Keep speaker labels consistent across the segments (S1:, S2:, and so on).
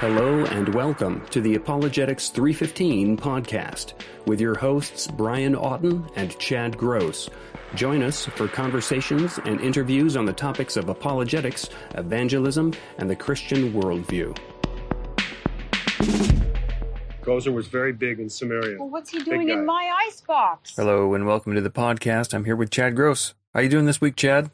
S1: Hello and welcome to the Apologetics 315 podcast with your hosts Brian Auten and Chad Gross. Join us for conversations and interviews on the topics of apologetics, evangelism, and the Christian worldview.
S2: Gozer was very big in Samaria.
S3: Well, what's he doing in my icebox?
S1: Hello and welcome to the podcast. I'm here with Chad Gross. How you doing this week, Chad?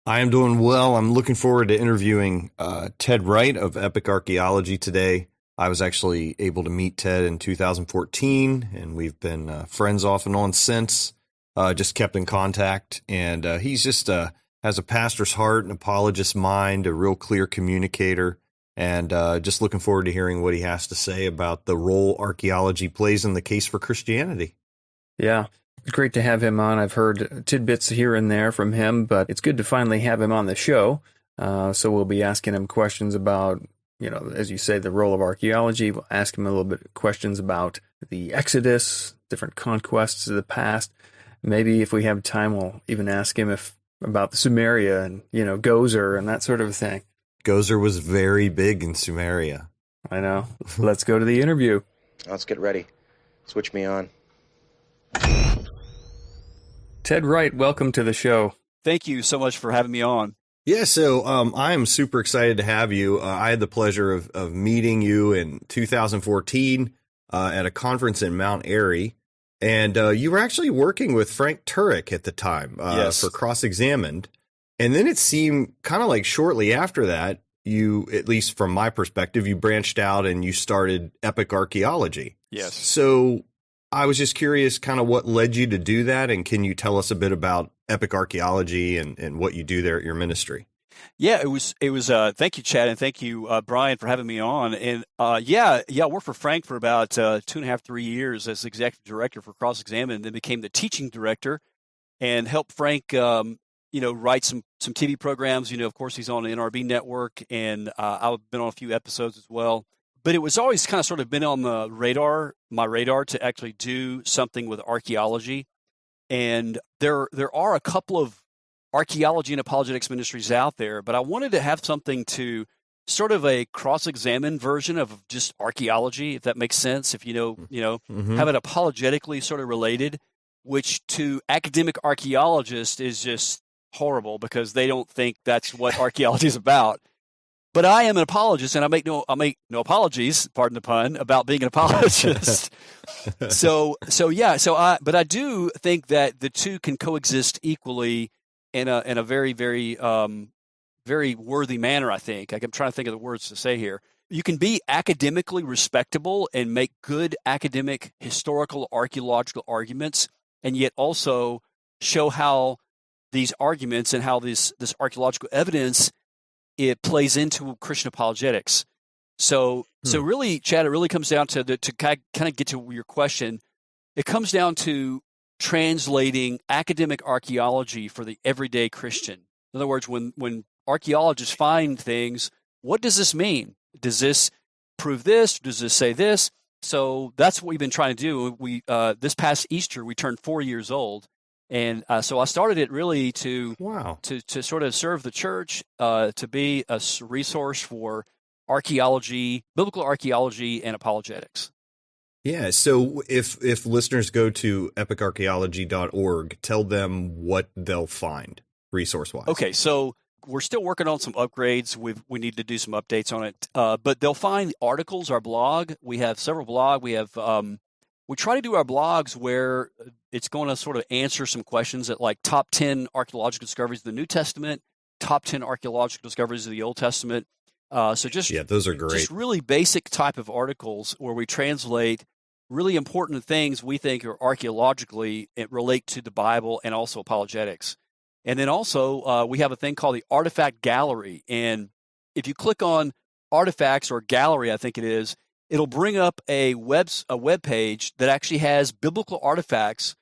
S4: I am doing well. I'm looking forward to interviewing Ted Wright of Epic Archaeology today. I was actually able to meet Ted in 2014, and we've been friends off and on since, just kept in contact. And he's just has a pastor's heart, an apologist's mind, a real clear communicator, and just looking forward to hearing what he has to say about the role archaeology plays in the case for Christianity.
S1: Yeah. It's great to have him on. I've heard tidbits here and there from him, but it's good to finally have him on the show. So we'll be asking him questions about, as you say, the role of archaeology. We'll ask him a little bit of questions about the Exodus, different conquests of the past. Maybe if we have time, we'll even ask him about the Samaria and, Gozer and that sort of thing.
S4: Gozer was very big in Samaria.
S1: I know. Let's go to the interview.
S5: Let's get ready. Switch me on.
S1: Ted Wright, welcome to the show.
S6: Thank you so much for having me on.
S4: Yeah, so I am super excited to have you. I had the pleasure of meeting you in 2014 at a conference in Mount Airy, and you were actually working with Frank Turek at the time
S6: Yes.
S4: for Cross-Examined. And then it seemed kind of like shortly after that, you, at least from my perspective, you branched out and you started Epic Archaeology.
S6: Yes.
S4: So I was just curious kind of what led you to do that, and can you tell us a bit about Epic Archaeology and what you do there at your ministry?
S6: Yeah, it was. Thank you, Chad, and thank you, Brian, for having me on. And I worked for Frank for about 2.5, 3 years as executive director for Cross-Examined, and then became the teaching director and helped Frank, write some TV programs. Of course, he's on the NRB network, and I've been on a few episodes as well. But it was always kind of sort of been on my radar to actually do something with archaeology. And there are a couple of archaeology and apologetics ministries out there, but I wanted to have something to sort of a cross-examine version of just archaeology, if that makes sense. If have it apologetically sort of related, which to academic archaeologists is just horrible because they don't think that's what archaeology is about. But I am an apologist, and I make no apologies, pardon the pun, about being an apologist. But I do think that the two can coexist equally in a very, very, very worthy manner. I think. I'm trying to think of the words to say here. You can be academically respectable and make good academic, historical, archaeological arguments, and yet also show how these arguments and how this archaeological evidence it plays into Christian apologetics. So really, Chad, it really comes down to kind of get to your question. It comes down to translating academic archaeology for the everyday Christian. In other words, when archaeologists find things, what does this mean? Does this prove this? Does this say this? So that's what we've been trying to do. We this past Easter, we turned 4 years old. And so I started it really to sort of serve the church, to be a resource for archaeology, biblical archaeology, and apologetics.
S4: Yeah, so if listeners go to epicarchaeology.org, tell them what they'll find resource-wise.
S6: Okay, so we're still working on some upgrades. We need to do some updates on it. But they'll find articles, our blog. We have several blogs. We try to do our blogs where it's going to sort of answer some questions at like top 10 archaeological discoveries of the New Testament, top 10 archaeological discoveries of the Old Testament. Those are great. Just really basic type of articles where we translate really important things we think are archaeologically relate to the Bible and also apologetics. And then also we have a thing called the Artifact Gallery. And if you click on Artifacts or Gallery, I think it is, it'll bring up a web page that actually has biblical artifacts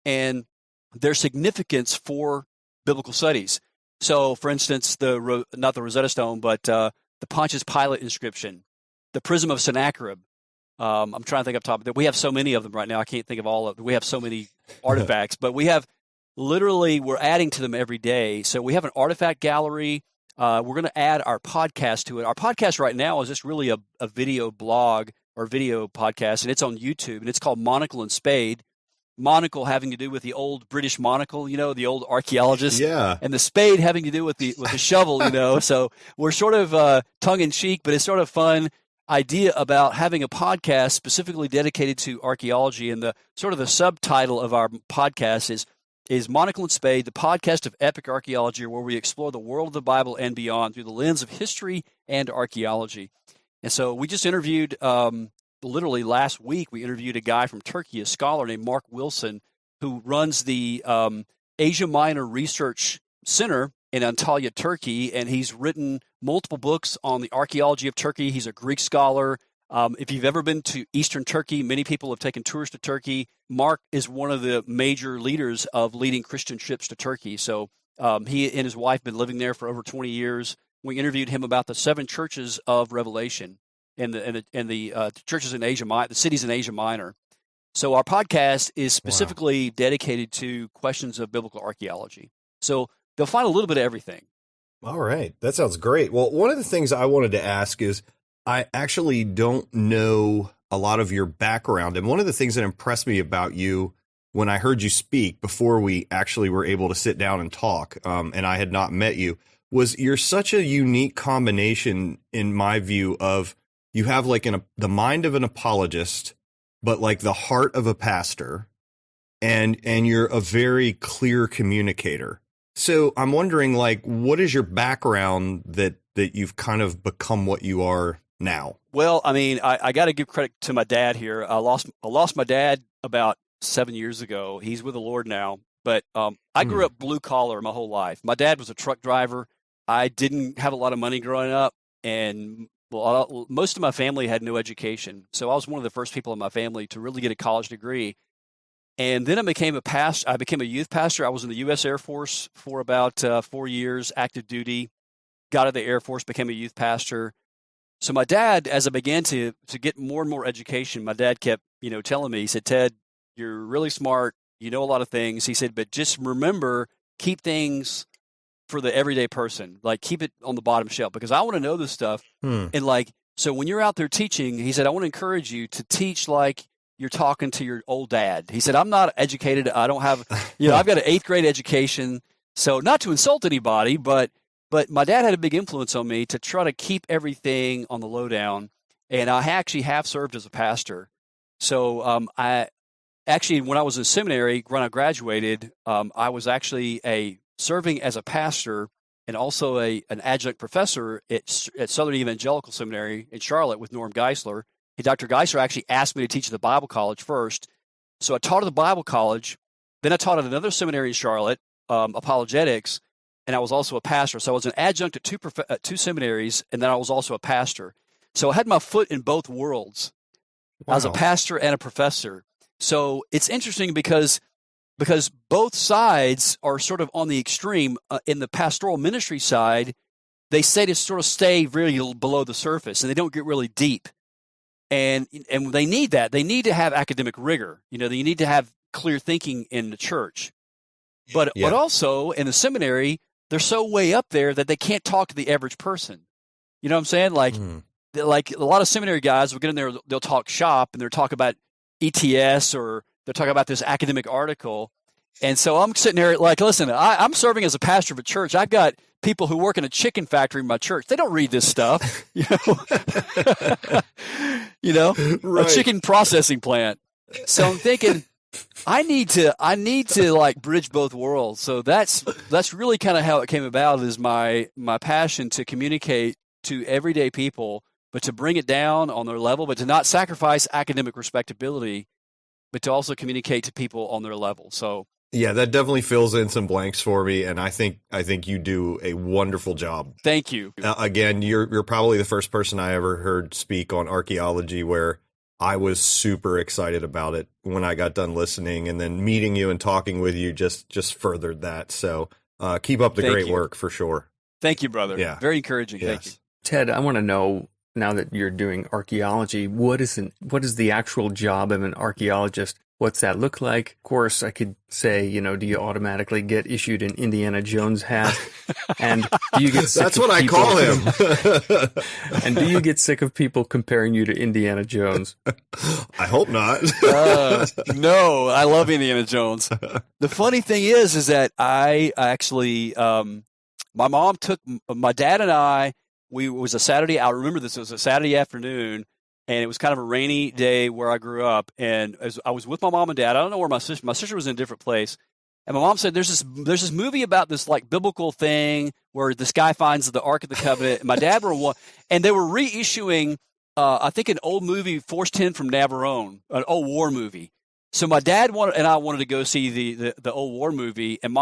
S6: and their significance for biblical studies. So, for instance, not the Rosetta Stone, but the Pontius Pilate inscription, the Prism of Sennacherib. I'm trying to think up top. We have so many of them right now. I can't think of all of them. We have so many artifacts, but we have literally, we're adding to them every day. So we have an artifact gallery. we're going to add our podcast to it. Our podcast right now is just really a video blog or video podcast, and it's on YouTube, and it's called Monocle and Spade. Monocle having to do with the old British monocle, the old archaeologist, and the spade having to do with the shovel, So we're sort of tongue in cheek, but it's sort of fun idea about having a podcast specifically dedicated to archaeology, and the sort of the subtitle of our podcast is Monocle and Spade, the podcast of epic archaeology, where we explore the world of the Bible and beyond through the lens of history and archaeology. And so we just interviewed. Literally last week, we interviewed a guy from Turkey, a scholar named Mark Wilson, who runs the Asia Minor Research Center in Antalya, Turkey, and he's written multiple books on the archaeology of Turkey. He's a Greek scholar. If you've ever been to Eastern Turkey, many people have taken tours to Turkey. Mark is one of the major leaders of leading Christian trips to Turkey. So he and his wife have been living there for over 20 years. We interviewed him about the 7 churches of Revelation and the churches in Asia Minor, the cities in Asia Minor. So our podcast is specifically dedicated to questions of biblical archaeology. So they'll find a little bit of everything.
S4: All right. That sounds great. Well, one of the things I wanted to ask is I actually don't know a lot of your background. And one of the things that impressed me about you when I heard you speak before we actually were able to sit down and talk, and I had not met you, was you're such a unique combination, in my view, of you have like the mind of an apologist, but like the heart of a pastor, and you're a very clear communicator. So I'm wondering, like, what is your background that you've kind of become what you are now?
S6: Well, I mean, I got to give credit to my dad here. I lost my dad about 7 years ago. He's with the Lord now, but I grew up blue collar my whole life. My dad was a truck driver. I didn't have a lot of money growing up, and most of my family had no education. So I was one of the first people in my family to really get a college degree. And then I became a pastor. I became a youth pastor. I was in the U.S. Air Force for about 4 years, active duty. Got out of the Air Force, became a youth pastor. So my dad, as I began to get more and more education, my dad kept, telling me, he said, "Ted, you're really smart. You know a lot of things." He said, "But just remember, keep things for the everyday person. Like, keep it on the bottom shelf, because I want to know this stuff." And so when you're out there teaching, he said, "I want to encourage you to teach like you're talking to your old dad." He said, "I'm not educated. I don't have, I've got an 8th grade education. So not to insult anybody, but my dad had a big influence on me to try to keep everything on the lowdown. And I actually have served as a pastor. So when I was in seminary, when I graduated, I was actually serving as a pastor and also an adjunct professor at Southern Evangelical Seminary in Charlotte with Norm Geisler. Dr. Geisler actually asked me to teach at the Bible College first. So I taught at the Bible College. Then I taught at another seminary in Charlotte, apologetics, and I was also a pastor. So I was an adjunct at two seminaries, and then I was also a pastor. So I had my foot in both worlds. Wow. I was a pastor and a professor. So it's interesting because both sides are sort of on the extreme. In the pastoral ministry side, they say to sort of stay really below the surface, and they don't get really deep. And they need that. They need to have academic rigor. They need to have clear thinking in the church. But also in the seminary, they're so way up there that they can't talk to the average person. You know what I'm saying? Like a lot of seminary guys will get in there, they'll talk shop, and they'll talk about ETS, or they'll talk about this academic article. And so I'm sitting there like, listen, I'm serving as a pastor of a church. I've got people who work in a chicken factory in my church. They don't read this stuff,
S4: Right.
S6: A chicken processing plant. So I'm thinking, I need to like bridge both worlds. So that's really kind of how it came about, is my passion to communicate to everyday people, but to bring it down on their level, but to not sacrifice academic respectability, but to also communicate to people on their level. So
S4: yeah, that definitely fills in some blanks for me, and I think you do a wonderful job.
S6: Thank you.
S4: Again, you're probably the first person I ever heard speak on archaeology where I was super excited about it when I got done listening, and then meeting you and talking with you just furthered that. So keep up the great work for sure.
S6: Thank you, brother.
S4: Yeah,
S6: very encouraging.
S4: Yes.
S6: Thank you,
S1: Ted. I want to know, now that you're doing archaeology, what is the actual job of an archaeologist? What's that look like? Of course, I could say, do you automatically get issued an Indiana Jones hat? And do you get sick
S4: That's
S1: of
S4: what I
S1: people,
S4: call him.
S1: And do you get sick of people comparing you to Indiana Jones?
S4: I hope not.
S6: No, I love Indiana Jones. The funny thing is that I actually, my mom took my dad and I. It was a Saturday. I remember this. It was a Saturday afternoon. And it was kind of a rainy day where I grew up. And as I was with my mom and dad, I don't know where my sister was in a different place. And my mom said, there's this movie about this like biblical thing where this guy finds the Ark of the Covenant. And my dad and they were reissuing, I think, an old movie, Force 10 from Navarone, an old war movie. So my dad and I wanted to go see the old war movie. And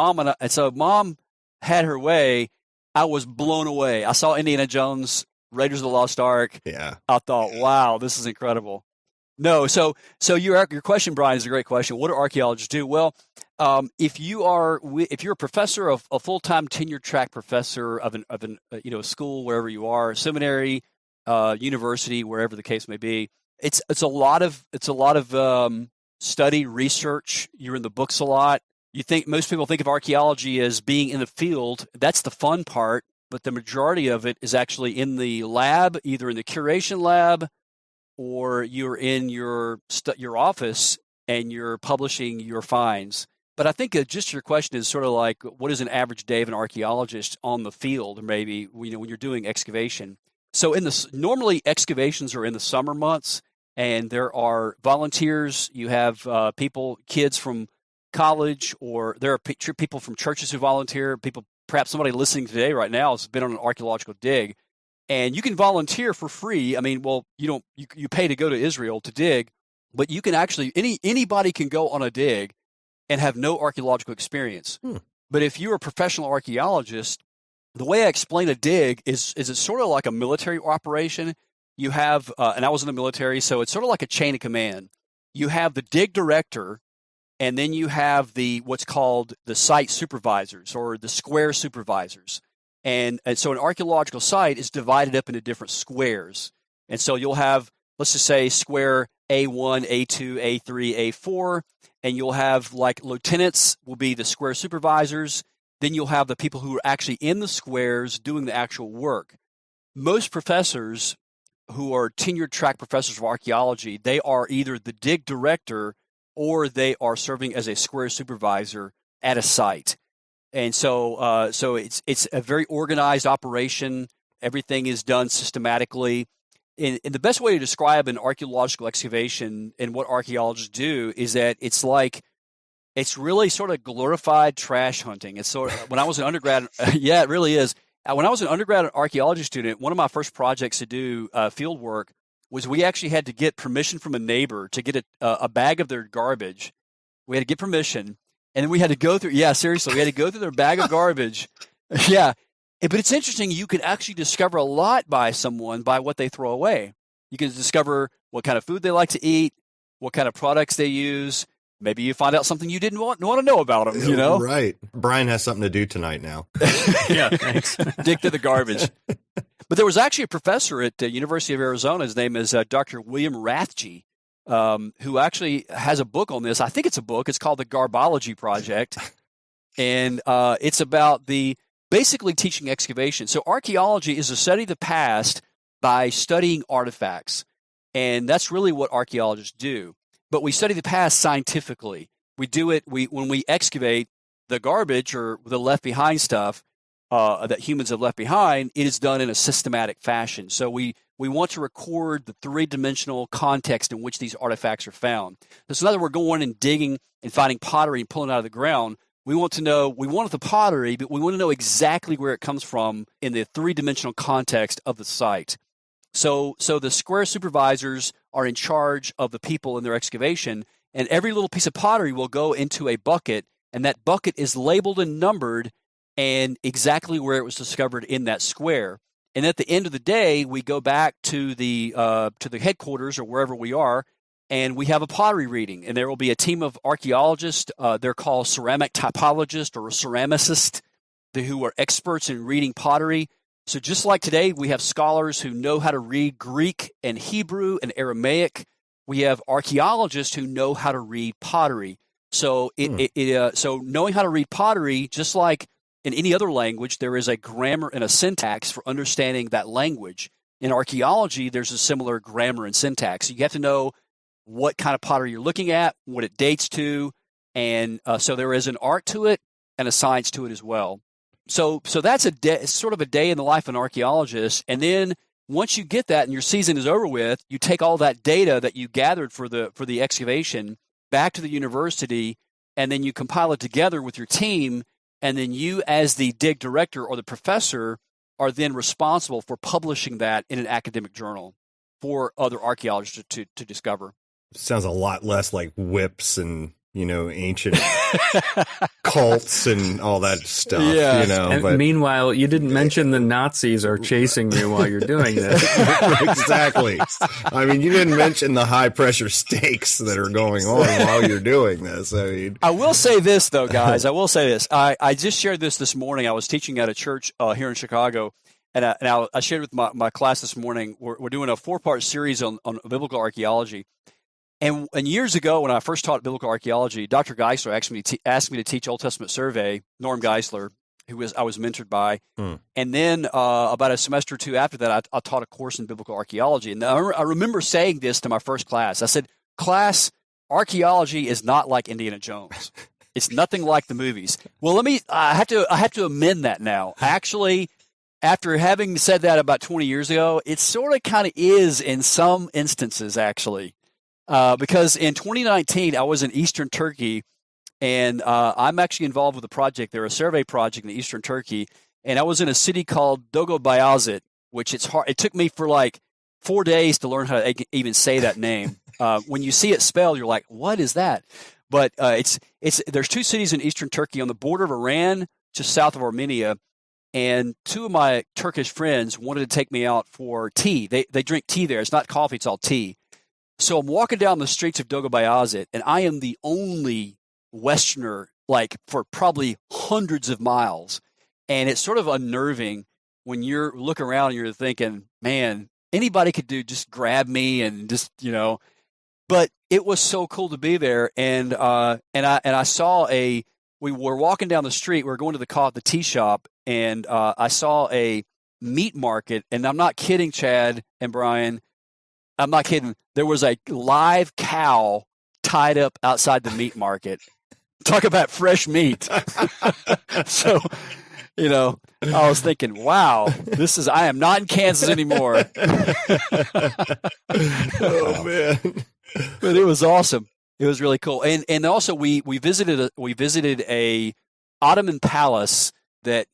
S6: so mom had her way. I was blown away. I saw Indiana Jones, Raiders of the Lost Ark.
S4: Yeah.
S6: I thought, wow, this is incredible. No, so your question, Brian, is a great question. What do archaeologists do? Well, if you're a professor, a full-time tenure-track professor of a school, wherever you are, seminary, university, wherever the case may be, it's a lot of study, research. You're in the books a lot. Most people think of archaeology as being in the field. That's the fun part. But the majority of it is actually in the lab, either in the curation lab or you're in your office and you're publishing your finds. But I think just your question is sort of like, what is an average day of an archaeologist on the field, or maybe when you're doing excavation? So normally excavations are in the summer months, and there are volunteers. You have kids from college, or there are people from churches who volunteer, perhaps somebody listening today right now has been on an archaeological dig, and you can volunteer for free. I mean, well, you pay to go to Israel to dig, but you can actually anybody can go on a dig and have no archaeological experience. But if you're a professional archaeologist, the way I explain a dig is it's sort of like a military operation. You have, and I was in the military, so it's sort of like a chain of command. You have the dig director. And then you have what's called the site supervisors or the square supervisors. And so an archaeological site is divided up into different squares. And so you'll have, let's just say, square A1, A2, A3, A4. And you'll have like lieutenants will be the square supervisors. Then you'll have the people who are actually in the squares doing the actual work. Most professors who are tenured track professors of archaeology, they are either the dig director or they are serving as a square supervisor at a site. And so it's a very organized operation. Everything is done systematically. And the best way to describe an archaeological excavation and what archaeologists do is that it's really sort of glorified trash hunting. It's sort of, when I was an undergrad, yeah, it really is. When I was an undergrad archaeology student, one of my first projects to do field work was we actually had to get permission from a neighbor to get a bag of their garbage. We had to get permission, and then we had to go through. Yeah, seriously, we had to go through their bag of garbage. Yeah, but it's interesting. You can actually discover a lot by someone by what they throw away. You can discover what kind of food they like to eat, what kind of products they use. Maybe you find out something you didn't want to know about them.
S4: Right. Brian has something to do tonight now.
S1: Yeah, thanks.
S6: Dig through the garbage. But there was actually a professor at the University of Arizona. His name is Dr. William Rathje, who actually has a book on this. I think it's a book. It's called the Garbology Project. And it's about basically teaching excavation. So archaeology is a study of the past by studying artifacts. And that's really what archaeologists do. But we study the past scientifically. We do it when we excavate the garbage or the left behind stuff that humans have left behind. It is done in a systematic fashion. So we want to record the three-dimensional context in which these artifacts are found. So now that we're going and digging and finding pottery and pulling it out of the ground, we want the pottery, but we want to know exactly where it comes from in the three-dimensional context of the site. So the square supervisors are in charge of the people in their excavation, and every little piece of pottery will go into a bucket, and that bucket is labeled and numbered and exactly where it was discovered in that square. And at the end of the day, we go back to the headquarters or wherever we are, and we have a pottery reading. And there will be a team of archaeologists. They're called ceramic typologists or ceramicists, who are experts in reading pottery. So just like today, we have scholars who know how to read Greek and Hebrew and Aramaic. we have archaeologists who know how to read pottery. So so knowing how to read pottery, just like in any other language, there is a grammar and a syntax for understanding that language. In archaeology, there's a similar grammar and syntax. So you have to know what kind of pottery you're looking at, what it dates to, and so there is an art to it and a science to it as well. So that's sort of a day in the life of an archaeologist. And then once you get that and your season is over with, you take all that data that you gathered for the excavation back to the university, and then you compile it together with your team, and then you as the dig director or the professor are then responsible for publishing that in an academic journal for other archaeologists to discover.
S4: Sounds a lot less like whips and, ancient cults and all that stuff,
S1: And
S4: but
S1: meanwhile, you didn't mention the Nazis are chasing you while you're doing this.
S4: Exactly. I mean, you didn't mention the high pressure stakes that are going on while you're doing this. I mean,
S6: I will say this though, guys. I just shared this morning. I was teaching at a church here in Chicago, and I shared with my class this morning. We're doing a 4-part series on biblical archaeology. And years ago, when I first taught biblical archaeology, Dr. Geisler asked me to teach Old Testament survey, Norm Geisler, I was mentored by. And then about a semester or two after that, I taught a course in biblical archaeology. And I remember saying this to my first class. I said, class, archaeology is not like Indiana Jones. It's nothing like the movies. Well, I have to amend that now. Actually, after having said that about 20 years ago, it sort of kind of is in some instances, actually. Because in 2019, I was in Eastern Turkey, and I'm actually involved with a project there, a survey project in Eastern Turkey, and I was in a city called Dogobayazit, which it's hard. It took me for like 4 days to learn how to even say that name. When you see it spelled, you're like, what is that? But there's 2 cities in Eastern Turkey on the border of Iran, just south of Armenia, and 2 of my Turkish friends wanted to take me out for tea. They drink tea there. It's not coffee, it's all tea. So I'm walking down the streets of Dogobayazit, and I am the only Westerner, like, for probably hundreds of miles. And it's sort of unnerving when you're looking around and you're thinking, man, anybody could just grab me and just, But it was so cool to be there. And I saw we were walking down the street. We were going to the tea shop, and I saw a meat market. And I'm not kidding, Chad and Brian. I'm not kidding. There was a live cow tied up outside the meat market. Talk about fresh meat. So, I was thinking, wow, I am not in Kansas anymore.
S4: Oh man.
S6: But it was awesome. It was really cool. And also we visited a Ottoman palace that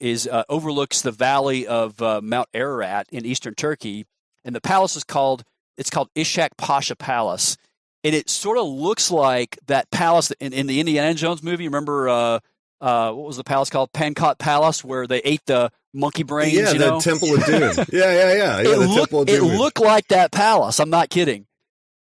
S6: overlooks the valley of Mount Ararat in Eastern Turkey. And the palace is called Ishak Pasha Palace. And it sort of looks like that palace in the Indiana Jones movie. Remember, what was the palace called? Pankot Palace, where they ate the monkey brains.
S4: Yeah, the Temple of Doom. Yeah.
S6: It looked like that palace. I'm not kidding.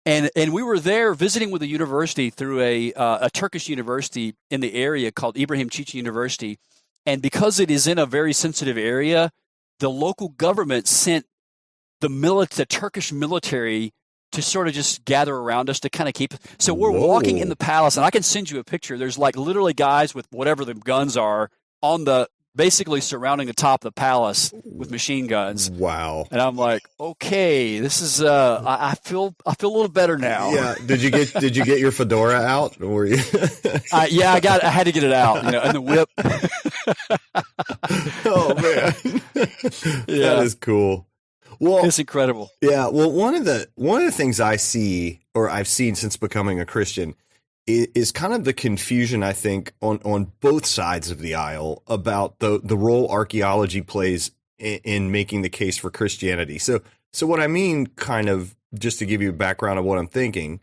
S6: And we were there visiting with a university through a Turkish university in the area called Ibrahim Çiçek University. And because it is in a very sensitive area, the local government sent the Turkish military to sort of just gather around us to kind of keep. So we're walking in the palace, and I can send you a picture. There's like literally guys with whatever the guns are basically surrounding the top of the palace with machine guns.
S4: Wow.
S6: And I'm like, okay, this is I feel a little better now.
S4: Yeah. Did you get your fedora out? Or were you?
S6: Yeah, I had to get it out, and the whip.
S4: Oh man.
S6: Yeah.
S4: That is cool. Well,
S6: it's incredible.
S4: Yeah. Well, one of the things I see, or I've seen since becoming a Christian, is kind of the confusion, I think, on both sides of the aisle about the role archaeology plays in making the case for Christianity. So what I mean, kind of just to give you a background of what I'm thinking,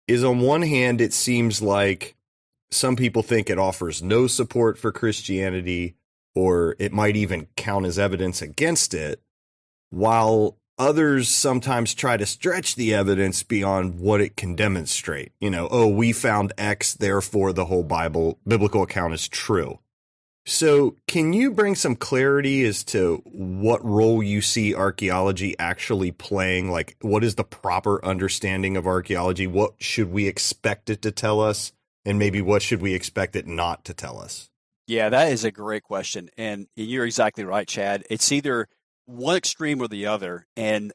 S4: is on one hand, it seems like some people think it offers no support for Christianity, or it might even count as evidence against it, while others sometimes try to stretch the evidence beyond what it can demonstrate. We found X, therefore the whole biblical account is true. So can you bring some clarity as to what role you see archaeology actually playing? Like, what is the proper understanding of archaeology? What should we expect it to tell us? And maybe what should we expect it not to tell us?
S6: Yeah, that is a great question. And you're exactly right, Chad. It's either one extreme or the other. And,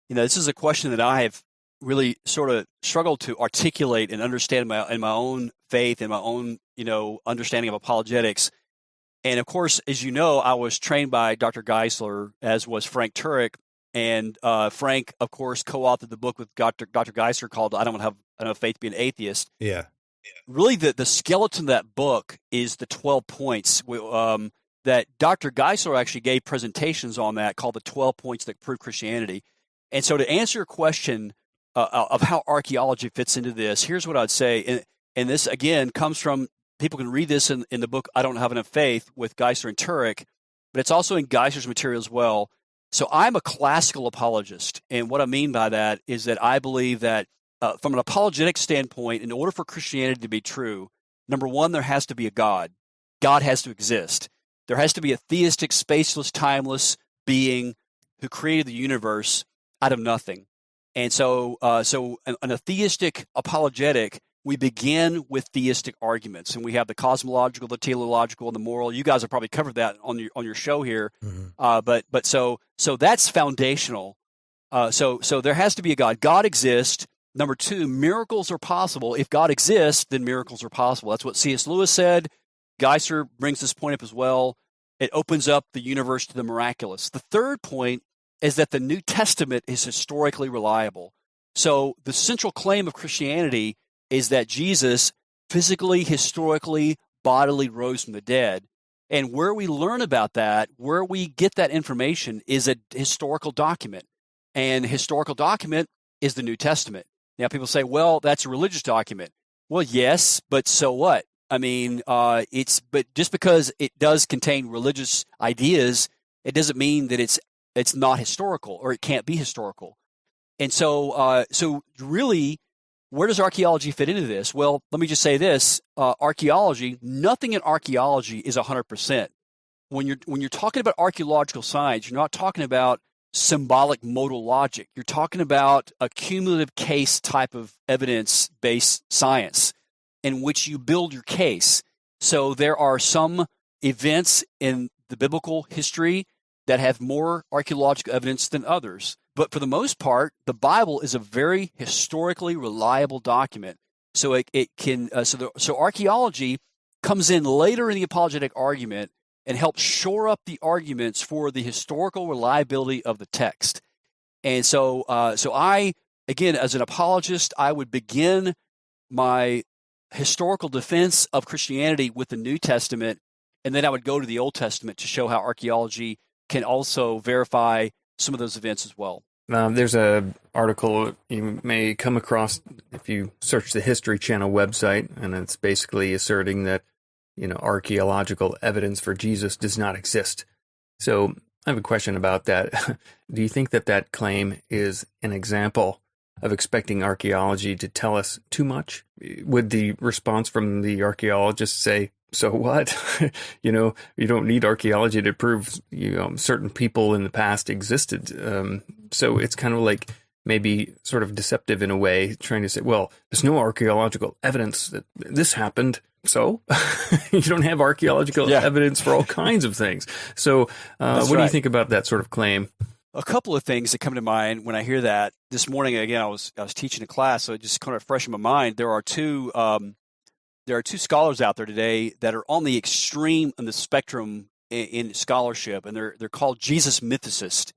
S6: this is a question that I have really sort of struggled to articulate and understand in my own faith and my own, understanding of apologetics. And of course, as you know, I was trained by Dr. Geisler, as was Frank Turek. And Frank, of course, co-authored the book with Dr. Geisler called I Don't Have Enough Faith to Be an Atheist.
S4: Yeah.
S6: Really, the skeleton of that book is the 12 points that Dr. Geisler actually gave presentations on that called the 12 points that prove Christianity. And so to answer your question of how archaeology fits into this, here's what I'd say. And this, again, comes from, people can read this in the book I Don't Have Enough Faith with Geisler and Turek, but it's also in Geisler's material as well. So I'm a classical apologist. And what I mean by that is that I believe that from an apologetic standpoint, in order for Christianity to be true, number one, there has to be a God. God has to exist. There has to be a theistic, spaceless, timeless being who created the universe out of nothing. And so an atheistic apologetic, we begin with theistic arguments, and we have the cosmological, the teleological, and the moral. You guys have probably covered that on your show here. Mm-hmm. So that's foundational. So there has to be a God. God exists. Number two, miracles are possible. If God exists, then miracles are possible. That's what C.S. Lewis said. Geisler brings this point up as well. It opens up the universe to the miraculous. The third point is that the New Testament is historically reliable. So the central claim of Christianity is that Jesus physically, historically, bodily rose from the dead. And where we learn about that, where we get that information, is a historical document. And historical document is the New Testament. Now, people say, well, that's a religious document. Well, yes, but so what? I mean, but just because it does contain religious ideas, it doesn't mean that it's not historical or it can't be historical. And so really, where does archaeology fit into this? Well, let me just say this: archaeology, nothing in archaeology is 100%. When you're talking about archaeological science, you're not talking about symbolic modal logic. You're talking about a cumulative case type of evidence-based science in which you build your case. So there are some events in the biblical history that have more archaeological evidence than others. But for the most part, the Bible is a very historically reliable document. So so archaeology comes in later in the apologetic argument and helps shore up the arguments for the historical reliability of the text. And so I, again, as an apologist, I would begin my historical defense of Christianity with the New Testament, and then I would go to the Old Testament to show how archaeology can also verify some of those events as well.
S1: There's an article you may come across if you search the History Channel website, and it's basically asserting that archaeological evidence for Jesus does not exist. So I have a question about that. Do you think that claim is an example of expecting archaeology to tell us too much? Would the response from the archaeologist say, so what? You don't need archaeology to prove certain people in the past existed. So it's kind of like maybe sort of deceptive in a way, trying to say, well, there's no archaeological evidence that this happened. So you don't have archaeological evidence for all kinds of things. So what do you think about that sort of claim?
S6: A couple of things that come to mind when I hear that. This morning, again, I was teaching a class, so it just kind of fresh in my mind. There are two scholars out there today that are on the extreme on the spectrum in scholarship, and they're called Jesus mythicists.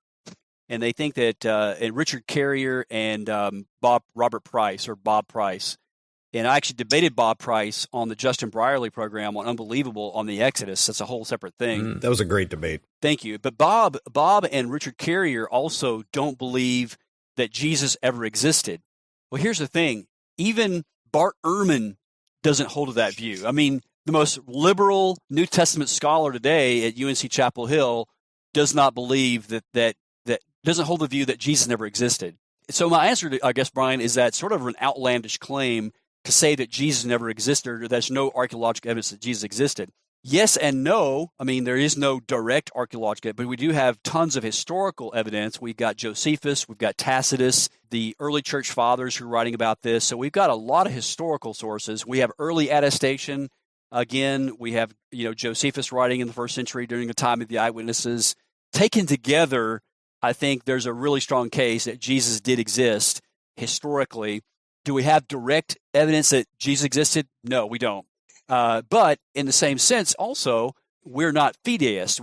S6: And they think that and Richard Carrier and Bob Price. And I actually debated Bob Price on the Justin Brierley program on Unbelievable on the Exodus. That's a whole separate thing.
S4: That was a great debate.
S6: Thank you. But Bob and Richard Carrier also don't believe that Jesus ever existed. Well, here's the thing. Even Bart Ehrman doesn't hold to that view. I mean, the most liberal New Testament scholar today at UNC Chapel Hill does not believe that doesn't hold the view that Jesus never existed. So my answer to, I guess, Brian, is that sort of an outlandish claim to say that Jesus never existed or there's no archaeological evidence that Jesus existed. Yes and no. I mean, there is no direct archaeological, but we do have tons of historical evidence. We've got Josephus, we've got Tacitus, the early church fathers who are writing about this. So we've got a lot of historical sources. We have early attestation. Again, we have Josephus writing in the first century during the time of the eyewitnesses. Taken together, I think there's a really strong case that Jesus did exist historically. Do we have direct evidence that Jesus existed? No, we don't. But in the same sense, also, we're not fideists.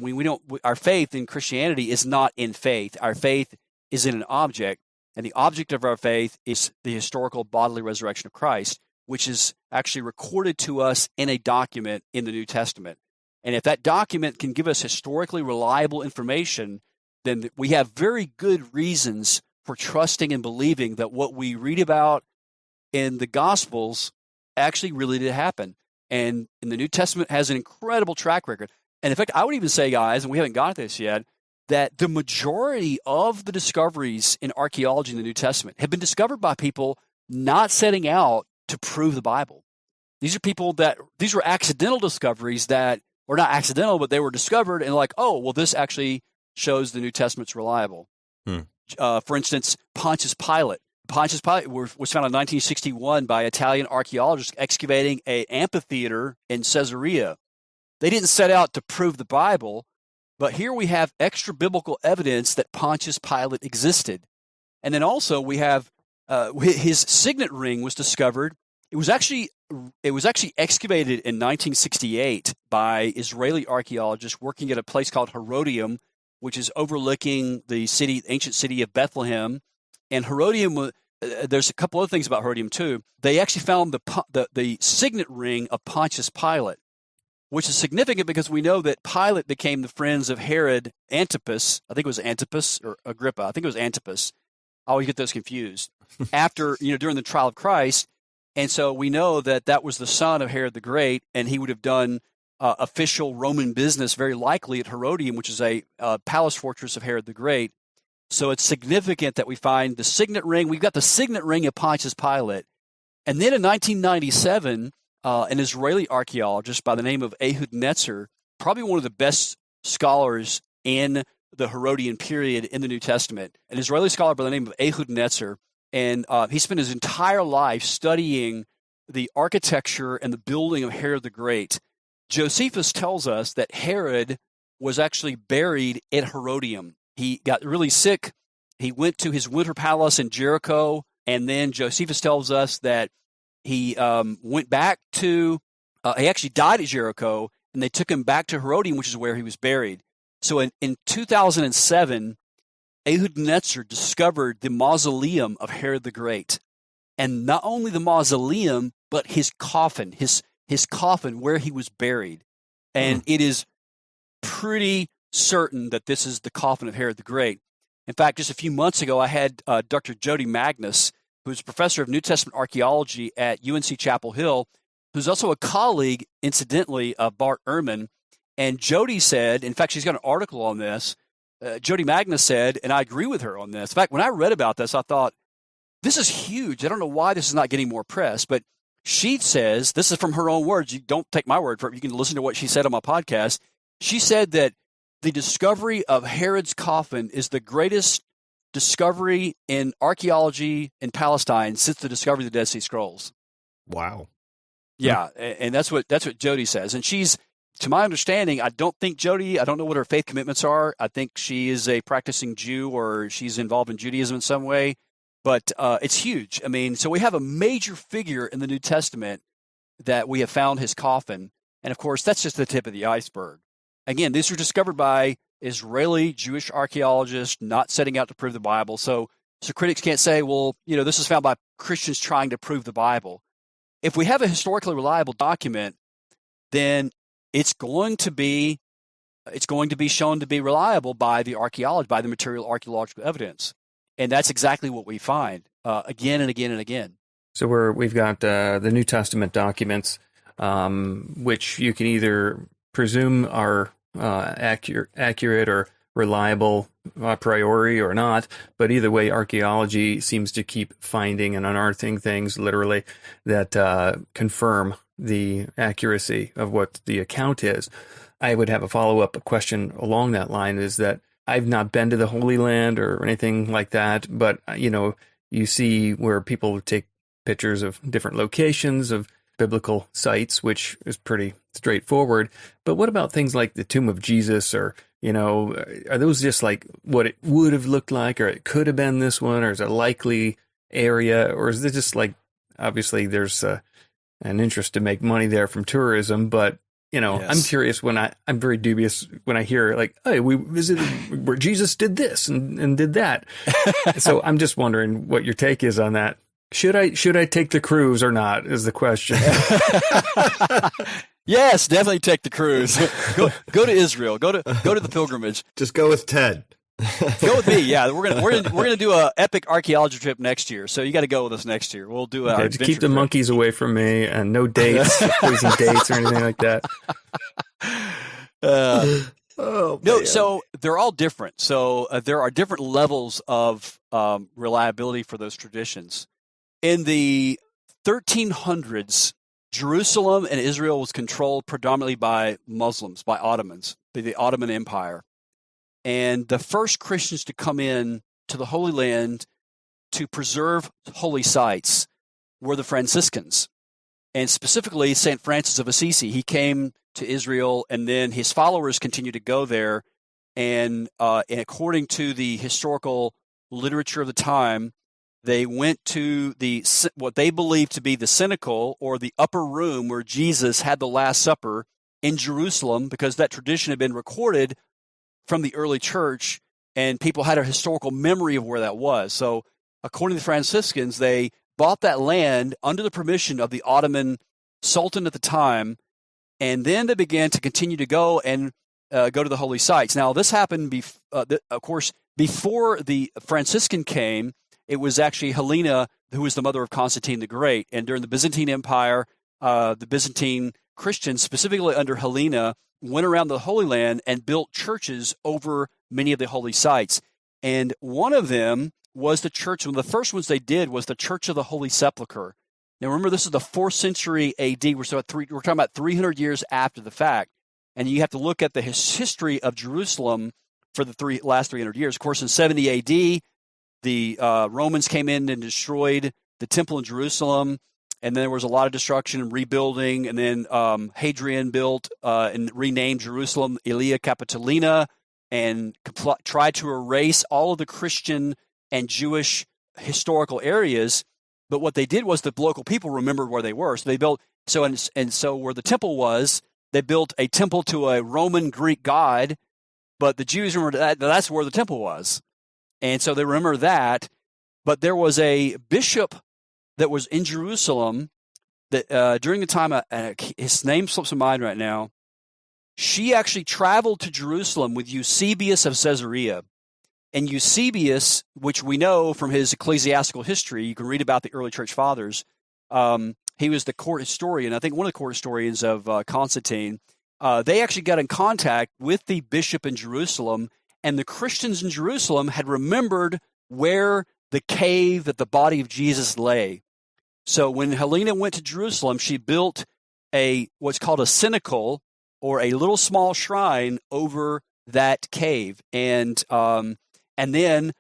S6: Our faith in Christianity is not in faith. Our faith is in an object, and the object of our faith is the historical bodily resurrection of Christ, which is actually recorded to us in a document in the New Testament. And if that document can give us historically reliable information, then we have very good reasons for trusting and believing that what we read about in the Gospels actually really did happen. And in the New Testament has an incredible track record. And in fact, I would even say, guys, and we haven't got this yet, that the majority of the discoveries in archaeology in the New Testament have been discovered by people not setting out to prove the Bible. These were accidental discoveries that were not accidental, but they were discovered and like, oh, well, this actually shows the New Testament's reliable. For instance, Pontius Pilate. Pontius Pilate was found in 1961 by Italian archaeologists excavating an amphitheater in Caesarea. They didn't set out to prove the Bible, but here we have extra biblical evidence that Pontius Pilate existed. And then also we have his signet ring was discovered. It was actually excavated in 1968 by Israeli archaeologists working at a place called Herodium, which is overlooking the ancient city of Bethlehem. And Herodium, there's a couple other things about Herodium too. They actually found the signet ring of Pontius Pilate, which is significant because we know that Pilate became the friends of Herod Antipas. I think it was Antipas or Agrippa. I think it was Antipas. I always get those confused. After, during the trial of Christ. And so we know that that was the son of Herod the Great, and he would have done official Roman business very likely at Herodium, which is a palace fortress of Herod the Great. So it's significant that we find the signet ring. We've got the signet ring of Pontius Pilate. And then in 1997, an Israeli archaeologist by the name of Ehud Netzer, probably one of the best scholars in the Herodian period in the New Testament, an Israeli scholar by the name of Ehud Netzer, and he spent his entire life studying the architecture and the building of Herod the Great. Josephus tells us that Herod was actually buried at Herodium. He got really sick. He went to his winter palace in Jericho, and then Josephus tells us that he went back to, he actually died at Jericho, and they took him back to Herodium, which is where he was buried. So in 2007, Ehud Netzer discovered the mausoleum of Herod the Great. And not only the mausoleum, but his coffin, his coffin where he was buried. And it is pretty certain that this is the coffin of Herod the Great. In fact, just a few months ago, I had Dr. Jody Magnus, who's a professor of New Testament archaeology at UNC Chapel Hill, who's also a colleague, incidentally, of Bart Ehrman. And Jody said, in fact, she's got an article on this, Jody Magnus said, and I agree with her on this. In fact, when I read about this, I thought, this is huge. I don't know why this is not getting more press, but she says, this is from her own words. You don't take my word for it. You can listen to what she said on my podcast. She said that the discovery of Herod's coffin is the greatest discovery in archaeology in Palestine since the discovery of the Dead Sea Scrolls.
S4: Wow.
S6: Yeah, and that's what Jody says. And she's, to my understanding, I don't know what her faith commitments are. I think she is a practicing Jew or she's involved in Judaism in some way. But it's huge. I mean, so we have a major figure in the New Testament that we have found his coffin. And, of course, that's just the tip of the iceberg. Again, these were discovered by Israeli Jewish archaeologists not setting out to prove the Bible. So critics can't say, well, this is found by Christians trying to prove the Bible. If we have a historically reliable document, then it's going to be shown to be reliable by the archaeology, by the material archaeological evidence. And that's exactly what we find again and again and again.
S1: So we've got the New Testament documents, which you can either presume are accurate or reliable a priori or not. But either way, archaeology seems to keep finding and unearthing things literally that confirm the accuracy of what the account is. I would have a follow-up question along that line, is that I've not been to the Holy Land or anything like that, but, you see where people take pictures of different locations of biblical sites, which is pretty straightforward. But what about things like the tomb of Jesus, or, are those just like what it would have looked like, or it could have been this one, or is it a likely area, or is it just like, obviously there's an interest to make money there from tourism, but yes. I'm curious I'm very dubious when I hear like, hey, we visited where Jesus did this and did that. So I'm just wondering what your take is on that. Should I take the cruise or not is the question.
S6: Yes, definitely take the cruise. Go to Israel. Go to the pilgrimage.
S4: Just go with Ted.
S6: Go with me. Yeah, we're gonna do a epic archaeology trip next year. So you got to go with us next year. We'll do
S1: just keep the monkeys away from me, and no dates, crazy dates or anything like that.
S6: No, so they're all different. So there are different levels of reliability for those traditions. In the 1300s, Jerusalem and Israel was controlled predominantly by Muslims, by Ottomans, by the Ottoman Empire. And the first Christians to come in to the Holy Land to preserve holy sites were the Franciscans, and specifically St. Francis of Assisi. He came to Israel, and then his followers continued to go there. And according to the historical literature of the time, they went to what they believed to be the cenacle, or the upper room where Jesus had the Last Supper in Jerusalem, because that tradition had been recorded from the early church, and people had a historical memory of where that was. So according to the Franciscans, they bought that land under the permission of the Ottoman Sultan at the time, and then they began to continue to go and go to the holy sites. Now, this happened, of course, before the Franciscan came. It was actually Helena, who was the mother of Constantine the Great, and during the Byzantine Empire, the Byzantine Christians, specifically under Helena, went around the Holy Land and built churches over many of the holy sites. And one of them was the church. One of the first ones they did was the Church of the Holy Sepulchre. Now, remember, this is the 4th century A.D. We're talking about 300 years after the fact. And you have to look at the history of Jerusalem for the last 300 years. Of course, in 70 A.D., the Romans came in and destroyed the temple in Jerusalem. And then there was a lot of destruction and rebuilding. And then Hadrian built and renamed Jerusalem Aelia Capitolina, and tried to erase all of the Christian and Jewish historical areas. But what they did was the local people remembered where they were. So they built, so where the temple was, they built a temple to a Roman Greek god. But the Jews remembered that's where the temple was. And so they remember that. But there was a bishop that was in Jerusalem that during the time, his name slips my mind right now, she actually traveled to Jerusalem with Eusebius of Caesarea. And Eusebius, which we know from his ecclesiastical history, you can read about the early church fathers, he was the court historian, I think one of the court historians of Constantine. They actually got in contact with the bishop in Jerusalem, and the Christians in Jerusalem had remembered where the cave that the body of Jesus lay. So when Helena went to Jerusalem, she built what's called a cenacle, or a little small shrine over that cave. And then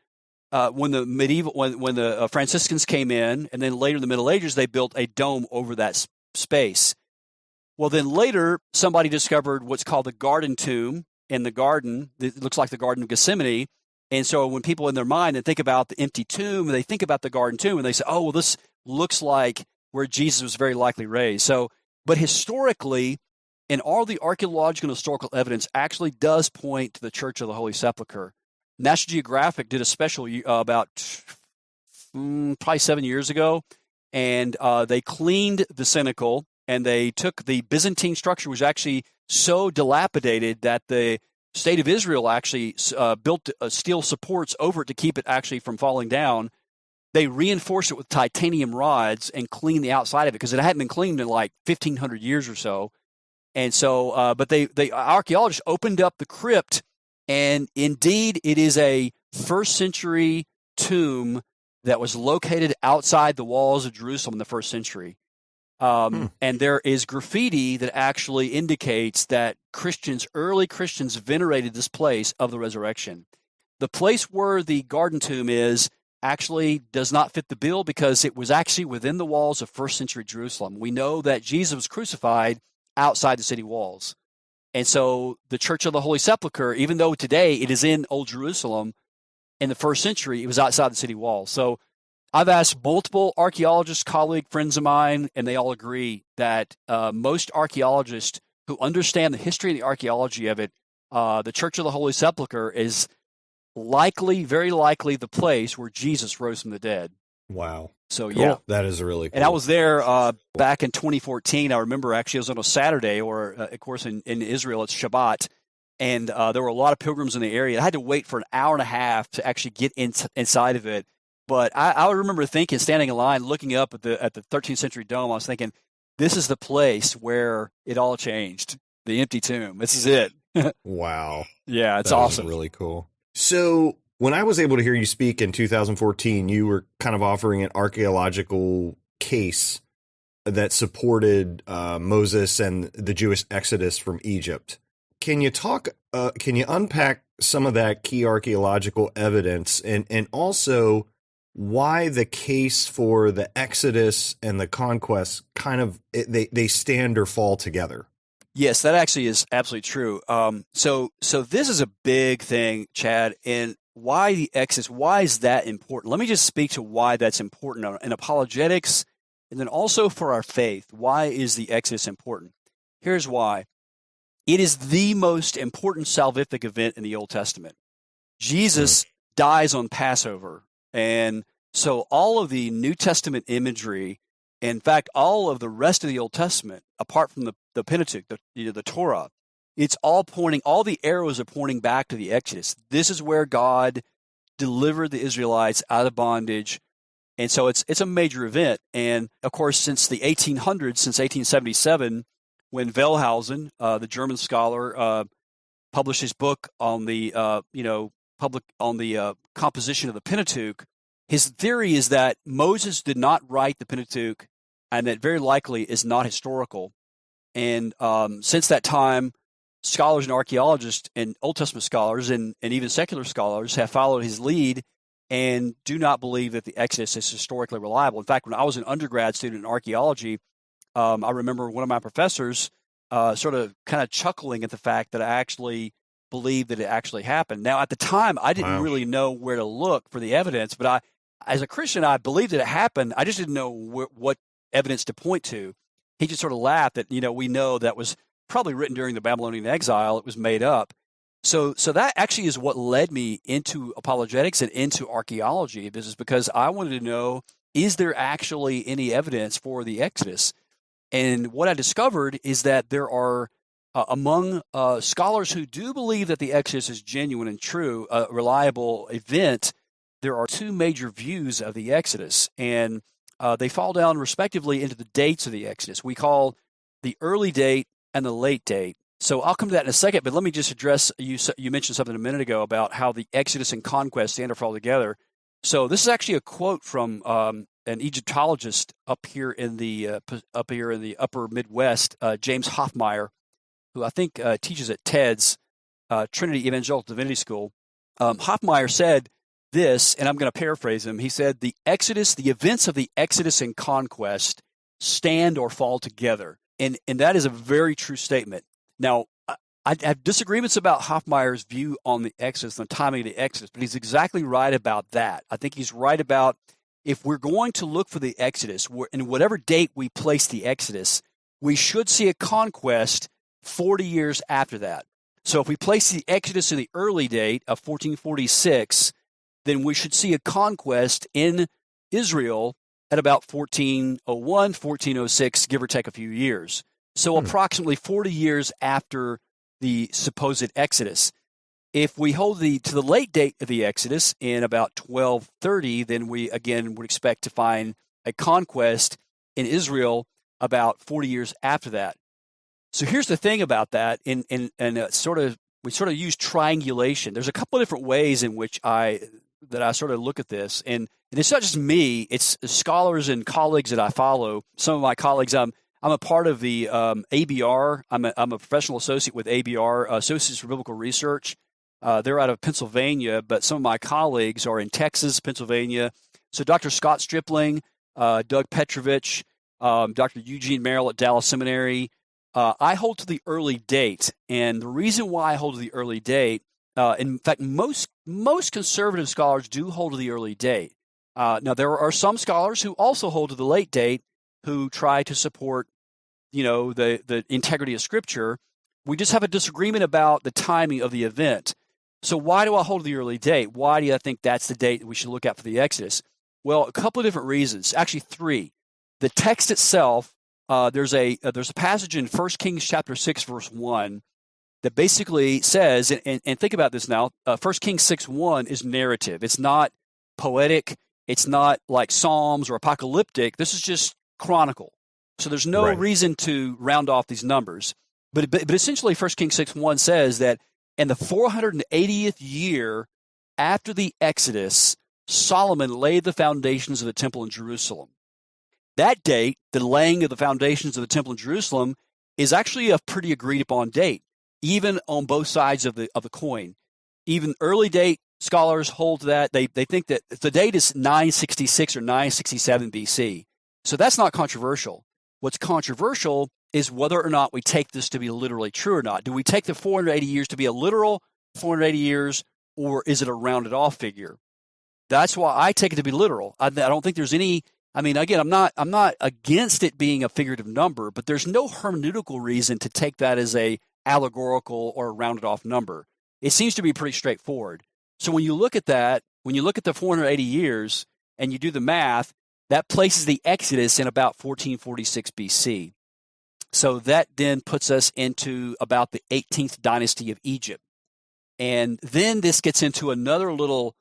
S6: when the Franciscans came in, and then later in the Middle Ages, they built a dome over that space. Well, then later, somebody discovered what's called the garden tomb in the garden. It looks like the Garden of Gethsemane. And so when people in their mind and think about the empty tomb, they think about the garden tomb, and they say, oh, well, this looks like where Jesus was very likely raised. So, but historically, and all the archaeological and historical evidence actually does point to the Church of the Holy Sepulchre. National Geographic did a special about probably 7 years ago, and they cleaned the cenacle, and they took the Byzantine structure, which was actually so dilapidated that the state of Israel actually built steel supports over it to keep it actually from falling down. They reinforced it with titanium rods and cleaned the outside of it because it hadn't been cleaned in like 1,500 years or so. And so, but they archaeologists opened up the crypt And indeed, it is a first century tomb that was located outside the walls of Jerusalem in the first century. And there is graffiti that actually indicates that early Christians venerated this place of the resurrection. The place where the garden tomb is actually does not fit the bill because it was actually within the walls of first century Jerusalem. We know that Jesus was crucified outside the city walls. And so the Church of the Holy Sepulchre, even though today it is in Old Jerusalem, in the first century, it was outside the city walls. So I've asked multiple archaeologists, friends of mine, and they all agree that most archaeologists who understand the history and the archaeology of it, the Church of the Holy Sepulchre is very likely the place where Jesus rose from the dead.
S4: Wow.
S6: So,
S4: cool.
S6: Yeah.
S4: That is really cool.
S6: And I was there back in 2014. I remember actually it was on a Saturday, or of course in Israel it's Shabbat, and there were a lot of pilgrims in the area. I had to wait for an hour and a half to actually get inside of it. But I remember thinking, standing in line, looking up at the 13th century dome, I was thinking, this is the place where it all changed. The empty tomb. This is it.
S4: Wow.
S6: Yeah, it's
S4: that
S6: awesome.
S4: Really cool. So when I was able to hear you speak in 2014, you were kind of offering an archaeological case that supported Moses and the Jewish exodus from Egypt. Can you unpack some of that key archaeological evidence and also why the case for the Exodus and the conquest they stand or fall together?
S6: Yes, that actually is absolutely true. So this is a big thing, Chad, and why the Exodus, why is that important? Let me just speak to why that's important in apologetics, and then also for our faith. Why is the Exodus important? Here's why. It is the most important salvific event in the Old Testament. Jesus dies on Passover. And so all of the New Testament imagery, in fact, all of the rest of the Old Testament, apart from the Pentateuch, the Torah, it's all the arrows are pointing back to the Exodus. This is where God delivered the Israelites out of bondage. And so it's a major event. And of course, since the 1800s, since 1877, when Wellhausen, the German scholar, published his book on the composition of the Pentateuch, his theory is that Moses did not write the Pentateuch, and that very likely is not historical. And since that time, scholars and archaeologists and Old Testament scholars and even secular scholars have followed his lead and do not believe that the Exodus is historically reliable. In fact, when I was an undergrad student in archaeology, I remember one of my professors sort of kind of chuckling at the fact that I actually believed that it actually happened. Now, at the time, I didn't really know where to look for the evidence, but as a Christian, I believed that it happened. I just didn't know what evidence to point to. He just sort of laughed that, we know that was probably written during the Babylonian exile. It was made up. So that actually is what led me into apologetics and into archaeology. This is because I wanted to know, is there actually any evidence for the Exodus? And what I discovered is that there are, among scholars who do believe that the Exodus is genuine and true, a reliable event, there are two major views of the Exodus. And they fall down respectively into the dates of the Exodus. We call the early date and the late date. So I'll come to that in a second, but let me just address, you mentioned something a minute ago about how the Exodus and conquest stand or fall together. So this is actually a quote from an Egyptologist up here in the upper Midwest, James Hoffmeyer, who I think teaches at TED's Trinity Evangelical Divinity School. Hoffmeyer said this, and I'm going to paraphrase him. He said, the events of the Exodus and conquest stand or fall together. And that is a very true statement. Now, I have disagreements about Hoffmeyer's view on the Exodus and the timing of the Exodus, but he's exactly right about that. I think he's right about if we're going to look for the Exodus, in whatever date we place the Exodus, we should see a conquest 40 years after that. So if we place the Exodus in the early date of 1446, then we should see a conquest in Israel at about 1401, 1406, give or take a few years. So approximately 40 years after the supposed Exodus. If we hold to the late date of the Exodus in about 1230, then we again would expect to find a conquest in Israel about 40 years after that. So here's the thing about that, and sort of we sort of use triangulation. There's a couple of different ways in which I sort of look at this, and it's not just me. It's scholars and colleagues that I follow. Some of my colleagues, I'm a part of the ABR. I'm a professional associate with ABR, Associates for Biblical Research. They're out of Pennsylvania, but some of my colleagues are in Texas, Pennsylvania. So Dr. Scott Stripling, Doug Petrovich, Dr. Eugene Merrill at Dallas Seminary. I hold to the early date, and the reason why I hold to the early date, in fact, most conservative scholars do hold to the early date. Now, there are some scholars who also hold to the late date, who try to support, the integrity of Scripture. We just have a disagreement about the timing of the event. So why do I hold to the early date? Why do I think that's the date that we should look at for the Exodus? Well, a couple of different reasons, actually three. The text itself, there's a passage in 1 Kings chapter 6, verse 1 that basically says, and think about this now, 1 Kings 6:1 is narrative. It's not poetic. It's not like Psalms or apocalyptic. This is just chronicle. So there's no reason to round off these numbers. But essentially 1 Kings 6:1 says that in the 480th year after the Exodus, Solomon laid the foundations of the temple in Jerusalem. That date, the laying of the foundations of the temple in Jerusalem, is actually a pretty agreed upon date, even on both sides of the coin. Even early date scholars hold to that. They think that the date is 966 or 967 BC. So that's not controversial. What's controversial is whether or not we take this to be literally true or not. Do we take the 480 years to be a literal 480 years, or is it a rounded off figure? That's why I take it to be literal. I don't think there's any. I mean, again, I'm not against it being a figurative number, but there's no hermeneutical reason to take that as a allegorical or a rounded off number. It seems to be pretty straightforward. So when you look at that, when you look at the 480 years and you do the math, that places the Exodus in about 1446 BC. So that then puts us into about the 18th dynasty of Egypt. And then this gets into another little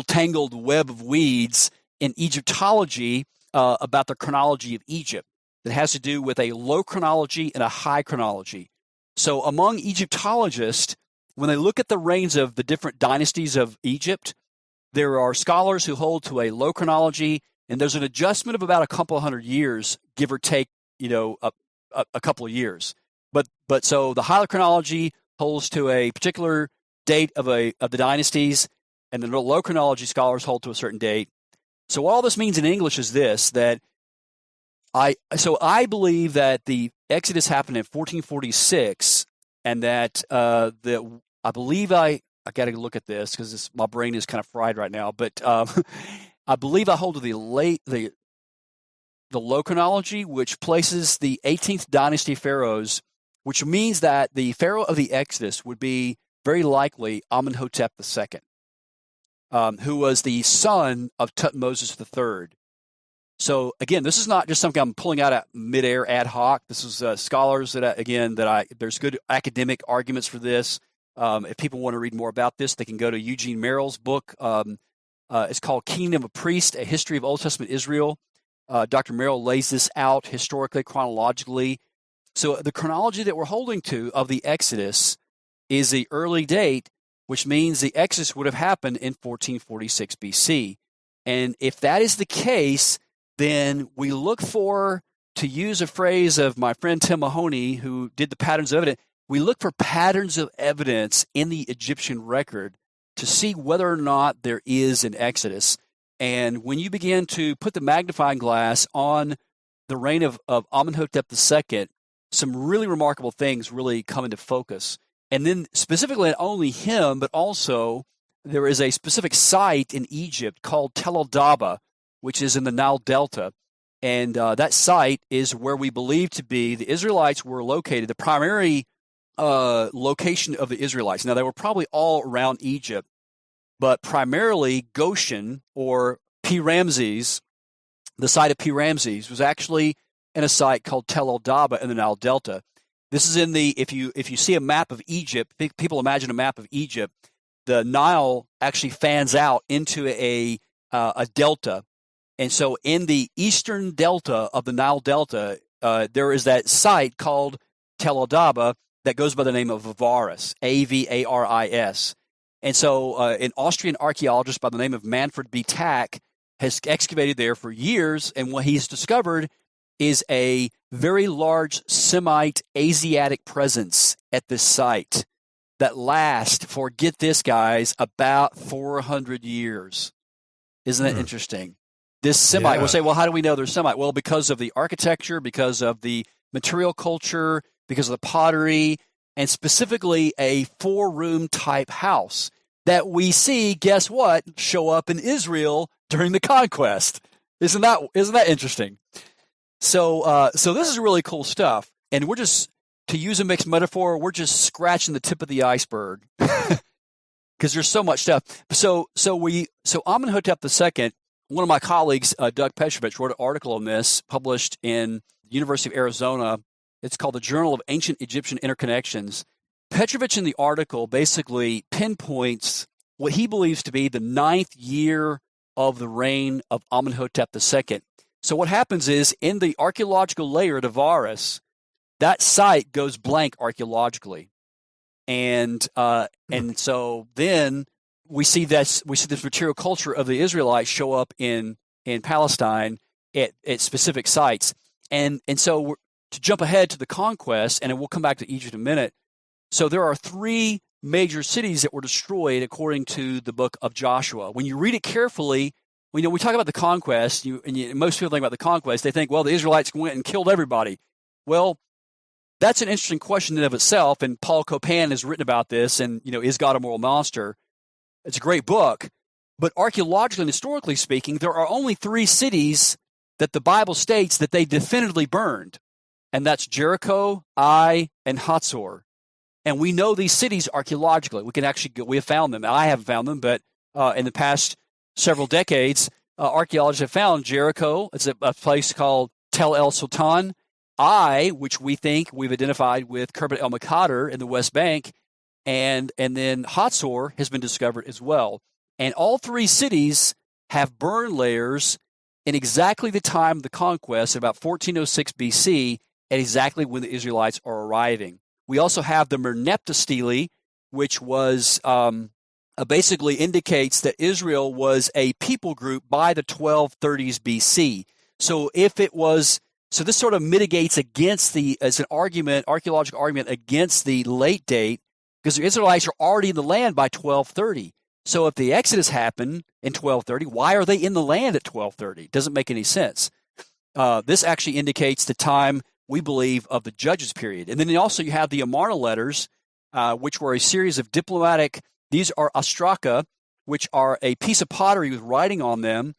S6: tangled web of weeds in Egyptology about the chronology of Egypt that has to do with a low chronology and a high chronology. So among Egyptologists, when they look at the reigns of the different dynasties of Egypt, there are scholars who hold to a low chronology, and there's an adjustment of about a couple of hundred years, give or take, a couple of years. But so the high chronology holds to a particular date of the dynasties, and the low chronology scholars hold to a certain date. So all this means in English is this: that I believe that the Exodus happened in 1446, and that I got to look at this because my brain is kind of fried right now. But I believe I hold to the low chronology, which places the 18th dynasty pharaohs, which means that the pharaoh of the Exodus would be very likely Amenhotep II, who was the son of Tutmosis III. So again, this is not just something I'm pulling out at midair ad hoc. This is scholars there's good academic arguments for this. If people want to read more about this, they can go to Eugene Merrill's book. It's called Kingdom of Priests, A History of Old Testament Israel. Dr. Merrill lays this out historically, chronologically. So the chronology that we're holding to of the Exodus is the early date, which means the Exodus would have happened in 1446 BC. And if that is the case, then we look for, to use a phrase of my friend Tim Mahoney, who did the patterns of evidence, we look for patterns of evidence in the Egyptian record to see whether or not there is an Exodus. And when you begin to put the magnifying glass on the reign of Amenhotep II, some really remarkable things really come into focus. And then specifically not only him, but also there is a specific site in Egypt called Tel el-Daba, which is in the Nile Delta. And that site is where we believe to be the Israelites were located, the primary location of the Israelites. Now, they were probably all around Egypt, but primarily Goshen or P. Ramses, the site of P. Ramses, was actually in a site called Tel el-Daba in the Nile Delta. This is in the, if you see a map of Egypt, people imagine a map of Egypt, the Nile actually fans out into a delta. And so in the eastern delta of the Nile Delta, there is that site called Tel el-Daba, that goes by the name of Avaris, Avaris. And so an Austrian archaeologist by the name of Manfred B. Tack has excavated there for years, and what he's discovered is a very large Semite Asiatic presence at this site that lasts for, get this, guys, about 400 years. Isn't that interesting? This Semite, we'll say, well, how do we know they're Semite? Well, because of the architecture, because of the material culture, because of the pottery, and specifically a 4-room type house that we see, guess what, show up in Israel during the conquest. Isn't that interesting? So this is really cool stuff, and we're just, to use a mixed metaphor, we're just scratching the tip of the iceberg because there's so much stuff. So Amenhotep II, one of my colleagues, Doug Petrovich, wrote an article on this, published in the University of Arizona. It's called the Journal of Ancient Egyptian Interconnections. Petrovich in the article basically pinpoints what he believes to be the 9th year of the reign of Amenhotep II. So what happens is, in the archaeological layer at Avaris, that site goes blank archaeologically, and so then we see this material culture of the Israelites show up in Palestine at specific sites, and so to jump ahead to the conquest, and we'll come back to Egypt in a minute. So there are 3 major cities that were destroyed according to the book of Joshua. When you read it carefully, we talk about the conquest, most people think about the conquest, they think, well, the Israelites went and killed everybody. Well, that's an interesting question in of itself, and Paul Copan has written about this, and, Is God a Moral Monster? It's a great book, but archaeologically and historically speaking, there are only 3 cities that the Bible states that they definitively burned, and that's Jericho, Ai, and Hatzor. And we know these cities archaeologically. We have found them. I haven't found them, but in the past several decades, archaeologists have found Jericho. It's a place called Tel El Sultan. Ai, which we think we've identified with Currid El Makader in the West Bank, and then Hatzor has been discovered as well. And all 3 cities have burn layers in exactly the time of the conquest, about 1406 BC, at exactly when the Israelites are arriving. We also have the Merneptah stele, which was basically indicates that Israel was a people group by the 1230s BC. So this sort of mitigates against as an argument, archaeological argument against the late date, because the Israelites are already in the land by 1230. So if the Exodus happened in 1230, why are they in the land at 1230? Doesn't make any sense. This actually indicates the time, we believe, of the Judges period. And then also you have the Amarna letters, which were a series of these are ostraca, which are a piece of pottery with writing on them.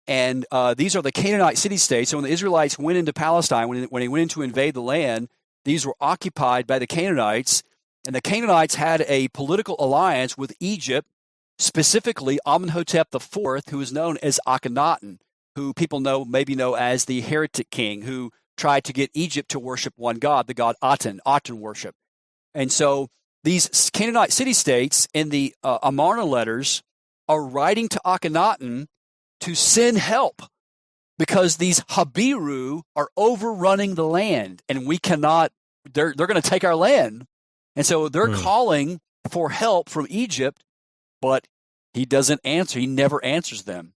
S6: And these are the Canaanite city-states. So when the Israelites went into Palestine, when they went in to invade the land, these were occupied by the Canaanites. And the Canaanites had a political alliance with Egypt, specifically Amenhotep IV, who is known as Akhenaten, who people maybe know as the heretic king, who tried to get Egypt to worship one god, the god Aten worship. And so these Canaanite city-states in the Amarna letters are writing to Akhenaten to send help because these Habiru are overrunning the land, and we cannot, they're going to take our land. And so they're calling for help from Egypt, but he doesn't answer. He never answers them.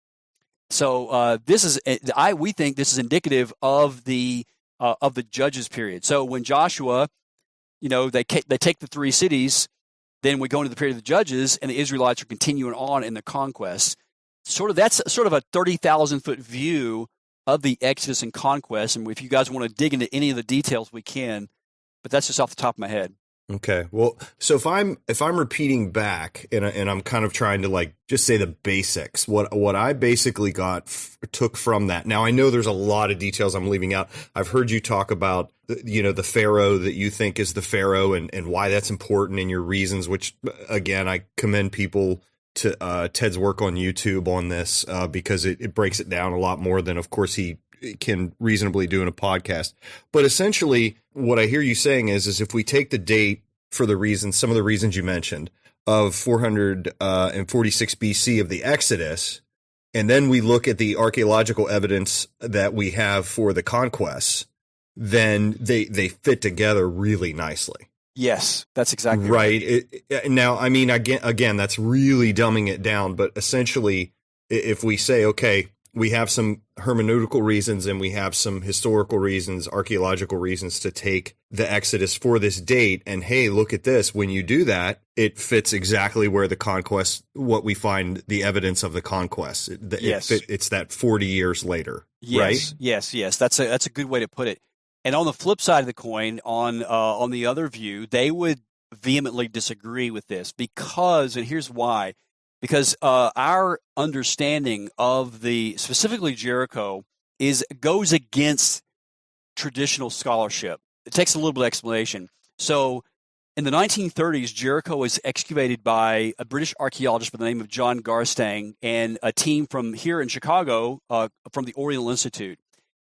S6: So we think this is indicative of the Judges period. So when Joshua, they take the 3 cities, then we go into the period of the Judges, and the Israelites are continuing on in the conquest. That's sort of a 30,000-foot view of the Exodus and conquest. And if you guys want to dig into any of the details, we can. But that's just off the top of my head.
S4: Okay. Well, so if I'm repeating back and I'm kind of trying to just say the basics, what I basically took from that. Now I know there's a lot of details I'm leaving out. I've heard you talk about the Pharaoh that you think is the Pharaoh and why that's important and your reasons, which again, I commend people to Ted's work on YouTube on this because it breaks it down a lot more than, of course, he can reasonably do in a podcast. But essentially what I hear you saying is if we take the date for some of the reasons you mentioned of 446 BC of the Exodus, and then we look at the archaeological evidence that we have for the conquests, then they fit together really nicely.
S6: Yes, that's exactly
S4: right. Now, I mean, again, that's really dumbing it down. But essentially, if we say, okay, we have some hermeneutical reasons and we have some historical reasons, archaeological reasons to take the Exodus for this date. And hey, look at this. When you do that, it fits exactly where the conquest, what we find the evidence of the conquest. It's that 40 years later, right?
S6: Yes. That's a good way to put it. And on the flip side of the coin, on the other view, they would vehemently disagree with this because, and here's why. Because our understanding of specifically Jericho goes against traditional scholarship. It takes a little bit of explanation. So in the 1930s, Jericho was excavated by a British archaeologist by the name of John Garstang and a team from here in Chicago from the Oriental Institute.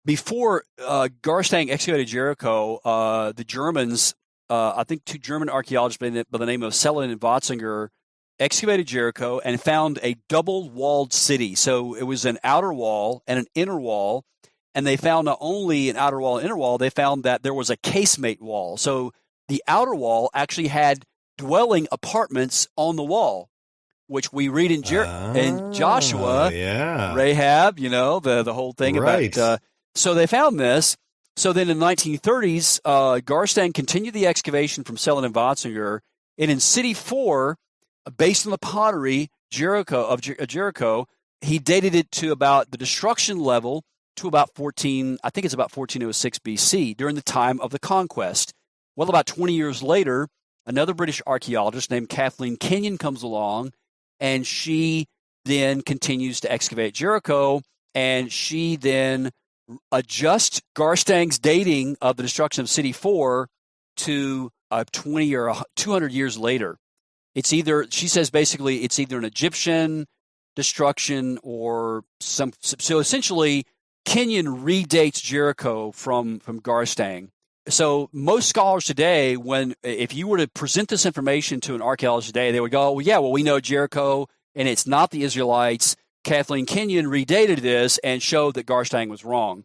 S6: Before Garstang excavated Jericho, the Germans, I think two German archaeologists by the name of Selin and Watzinger, excavated Jericho and found a double-walled city. So it was an outer wall and an inner wall, and they found not only an outer wall and inner wall, they found that there was a casemate wall. So the outer wall actually had dwelling apartments on the wall, which we read in Joshua, Rahab, the whole thing about. So they found this. So then in the 1930s, Garstang continued the excavation from Selin and Watzinger, and in City 4, based on the pottery Jericho, he dated it to about the destruction level to about 1406 BC, during the time of the conquest. Well, about 20 years later, another British archaeologist named Kathleen Kenyon comes along, and she then continues to excavate Jericho, and she then adjusts Garstang's dating of the destruction of City 4 to 20 or 200 years later. She says basically it's either an Egyptian destruction or some. So essentially, Kenyon redates Jericho from Garstang. So most scholars today, if you were to present this information to an archaeologist today, they would go, we know Jericho and it's not the Israelites. Kathleen Kenyon redated this and showed that Garstang was wrong.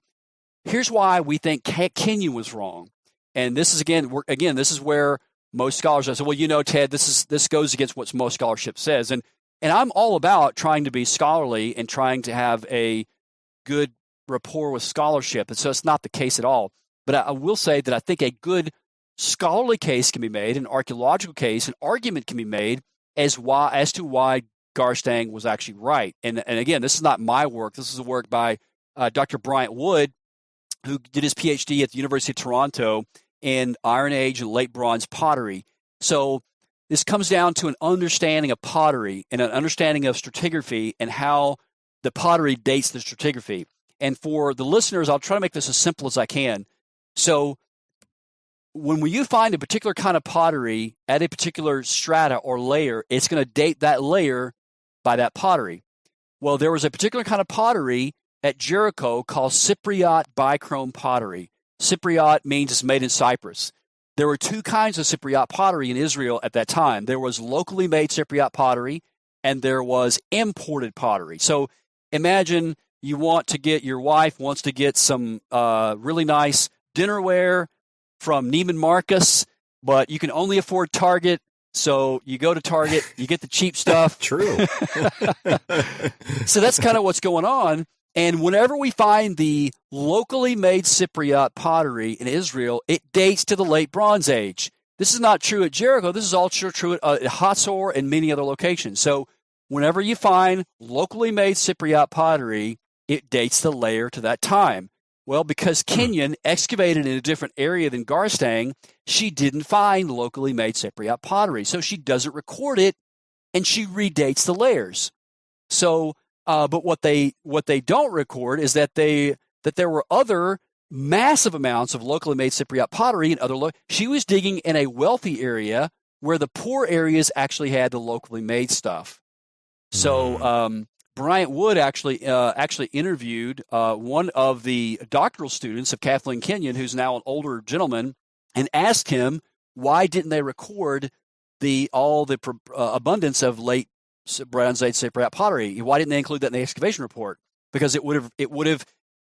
S6: Here's why we think Kenyon was wrong. And this is this is where most scholars say, Ted, this goes against what most scholarship says. And I'm all about trying to be scholarly and trying to have a good rapport with scholarship. And so it's not the case at all. But I will say that I think a good scholarly case can be made, an archaeological case, an argument can be made as to why Garstang was actually right. And again, this is not my work. This is a work by Dr. Bryant Wood, who did his PhD at the University of Toronto in Iron Age and Late Bronze pottery. So this comes down to an understanding of pottery and an understanding of stratigraphy and how the pottery dates the stratigraphy. And for the listeners, I'll try to make this as simple as I can. So when you find a particular kind of pottery at a particular strata or layer, it's going to date that layer by that pottery. Well, there was a particular kind of pottery at Jericho called Cypriot bichrome pottery. Cypriot means it's made in Cyprus. There were two kinds of Cypriot pottery in Israel at that time. There was locally made Cypriot pottery, and there was imported pottery. So imagine your wife wants to get some really nice dinnerware from Neiman Marcus, but you can only afford Target. So you go to Target, you get the cheap stuff.
S4: True.
S6: So that's kind of what's going on. And whenever we find the locally made Cypriot pottery in Israel, it dates to the Late Bronze Age. This is not true at Jericho. This is also true at Hatzor and many other locations. So whenever you find locally made Cypriot pottery, it dates the layer to that time. Well, because Kenyon excavated in a different area than Garstang, she didn't find locally made Cypriot pottery. So she doesn't record it, and she redates the layers. So, but what they don't record is that there were other massive amounts of locally made Cypriot pottery in other. She was digging in a wealthy area where the poor areas actually had the locally made stuff. So Bryant Wood actually interviewed one of the doctoral students of Kathleen Kenyon, who's now an older gentleman, and asked him why didn't they record all the abundance of late Bronze Age Cypriot pottery? Why didn't they include that in the excavation report? Because it would have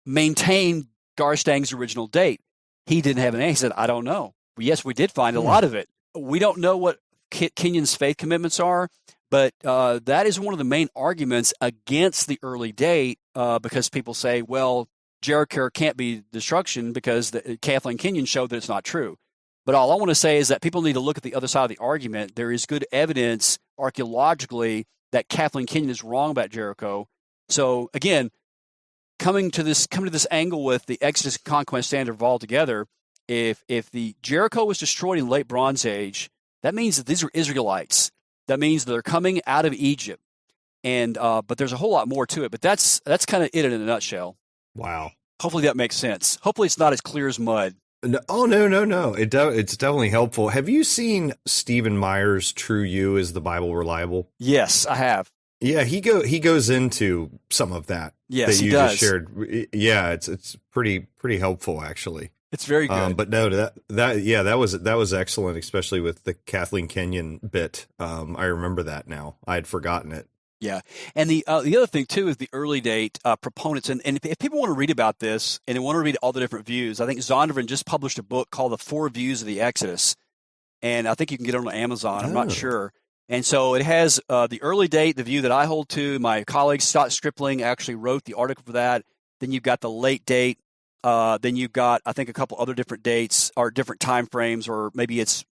S6: maintained Garstang's original date. He didn't have an answer. He said, "I don't know." Well, yes, we did find a lot of it, we don't know what Kenyon's faith commitments are, but that is one of the main arguments against the early date because people say, well, Jericho can't be destruction because Kathleen Kenyon showed that it's not true. But all I want to say is that people need to look at the other side of the argument. There is good evidence archaeologically that Kathleen Kenyon is wrong about Jericho. So again, coming to this angle with the Exodus and Conquest standard all together, if the Jericho was destroyed in late Bronze Age, that means that these are Israelites. That means that they're coming out of Egypt. And but there's a whole lot more to it. But that's kind of it in a nutshell.
S4: Wow.
S6: Hopefully that makes sense. Hopefully it's not as clear as mud.
S4: No, oh, no. It's definitely helpful. Have you seen Stephen Meyer's True You Is the Bible Reliable?
S6: Yes, I have.
S4: Yeah, he goes into some of that.
S6: Yes,
S4: that you
S6: he does.
S4: Just shared. Yeah, it's pretty helpful actually.
S6: It's very good.
S4: But no, that was excellent, especially with the Kathleen Kenyon bit. I remember that now. I had forgotten it.
S6: Yeah, and the other thing too is the early date proponents, and if people want to read about this and they want to read all the different views, I think Zondervan just published a book called The Four Views of the Exodus, and I think you can get it on Amazon. I'm not sure. And so it has the early date, the view that I hold to. My colleague Scott Stripling actually wrote the article for that. Then you've got the late date. Then you've got, I think, a couple other different dates or different time frames, or maybe it's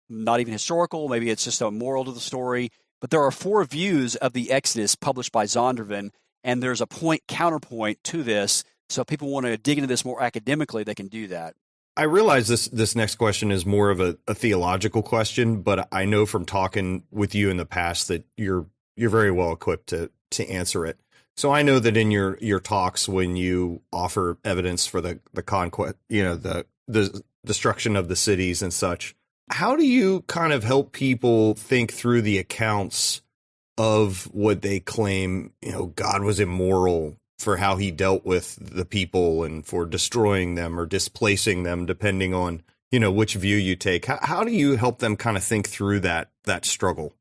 S6: not even historical. Maybe it's just a moral to the story. But there are four views of the Exodus published by Zondervan, and there's a counterpoint to this. So if people want to dig into this more academically, they can do that.
S4: I realize this next question is more of a theological question, but I know from talking with you in the past that you're very well equipped to answer it. So I know that in your talks, when you offer evidence for the conquest, the destruction of the cities and such, how do you kind of help people think through the accounts of what they claim, God was immoral for how he dealt with the people and for destroying them or displacing them, depending on, which view you take? How do you help them kind of think through that struggle?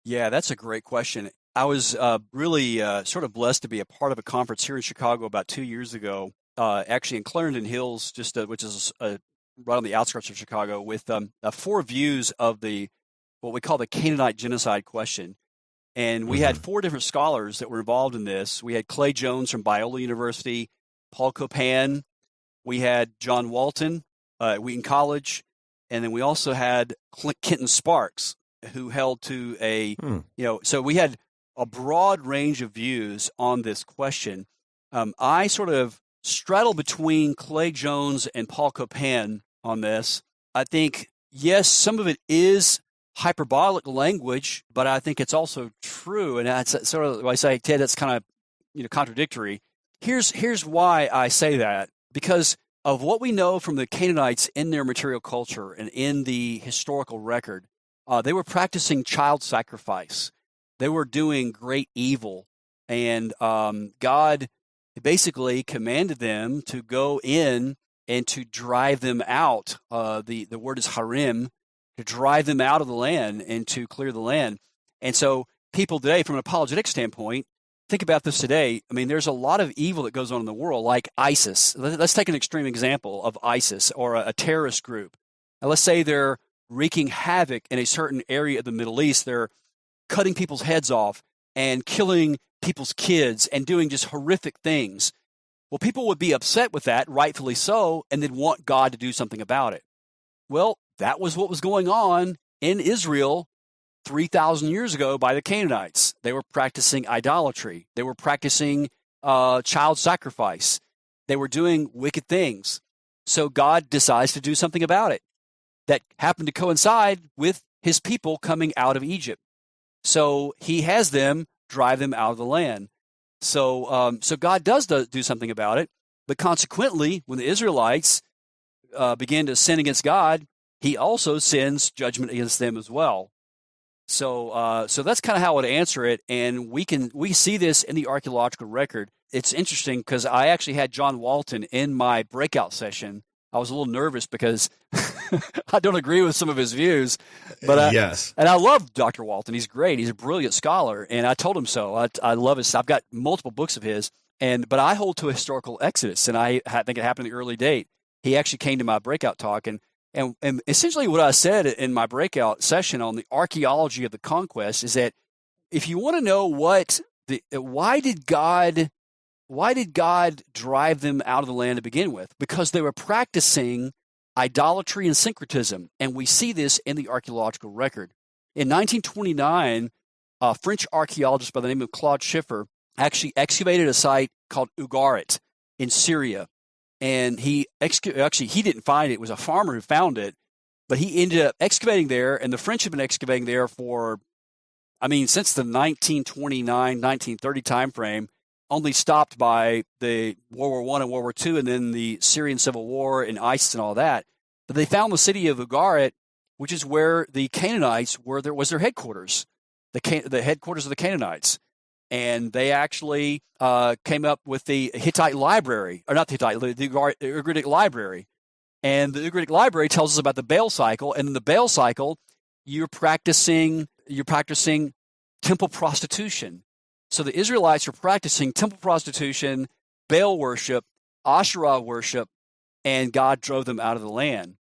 S4: Yeah,
S6: that's a great question. I was really sort of blessed to be a part of a conference here in Chicago about 2 years ago, actually in Clarendon Hills, which is right on the outskirts of Chicago, with four views of what we call the Canaanite genocide question. And we had four different scholars that were involved in this. We had Clay Jones from Biola University, Paul Copan, we had John Walton at Wheaton College, and then we also had Kenton Sparks, who held to so we had a broad range of views on this question. I sort of straddle between Clay Jones and Paul Copan on this. I think, yes, some of it is hyperbolic language, but I think it's also true. And that's sort of, I say, Ted, that's kind of contradictory. Here's why I say that. Because of what we know from the Canaanites in their material culture and in the historical record, they were practicing child sacrifice. They were doing great evil. And God basically commanded them to go in and to drive them out. The word is harim, to drive them out of the land and to clear the land. And so people today, from an apologetic standpoint, think about this today. I mean, there's a lot of evil that goes on in the world, like ISIS. Let's take an extreme example of ISIS or a terrorist group. Now, let's say they're wreaking havoc in a certain area of the Middle East. They're cutting people's heads off and killing people's kids and doing just horrific things. Well, people would be upset with that, rightfully so, and they'd want God to do something about it. Well, that was what was going on in Israel 3,000 years ago by the Canaanites. They were practicing idolatry. They were practicing child sacrifice. They were doing wicked things. So God decides to do something about it. That happened to coincide with his people coming out of Egypt. So he has them drive them out of the land. So God does do something about it. But consequently, when the Israelites began to sin against God, he also sends judgment against them as well. So that's kind of how I would answer it. And we see this in the archaeological record. It's interesting because I actually had John Walton in my breakout session. I was a little nervous because I don't agree with some of his views, but yes. And I love Dr. Walton. He's great. He's a brilliant scholar, and I told him so. I love his. I've got multiple books of his, but I hold to a historical exodus, and I think it happened in the early date. He actually came to my breakout talk, and And essentially what I said in my breakout session on the archaeology of the conquest is that if you want to know why did God drive them out of the land to begin with? Because they were practicing idolatry and syncretism, and we see this in the archaeological record. In 1929, a French archaeologist by the name of Claude Schiffer actually excavated a site called Ugarit in Syria. And he didn't find it. It was a farmer who found it, but he ended up excavating there, and the French have been excavating there since the 1929, 1930 timeframe, only stopped by the World War I and World War II, and then the Syrian Civil War and ISIS and all that. But they found the city of Ugarit, which is where the Canaanites was their headquarters, the headquarters of the Canaanites. And they actually came up with the Hittite library, or not the Hittite, the Ugaritic library. And the Ugaritic library tells us about the Baal cycle. And in the Baal cycle, you're practicing temple prostitution. So the Israelites were practicing temple prostitution, Baal worship, Asherah worship, and God drove them out of the land.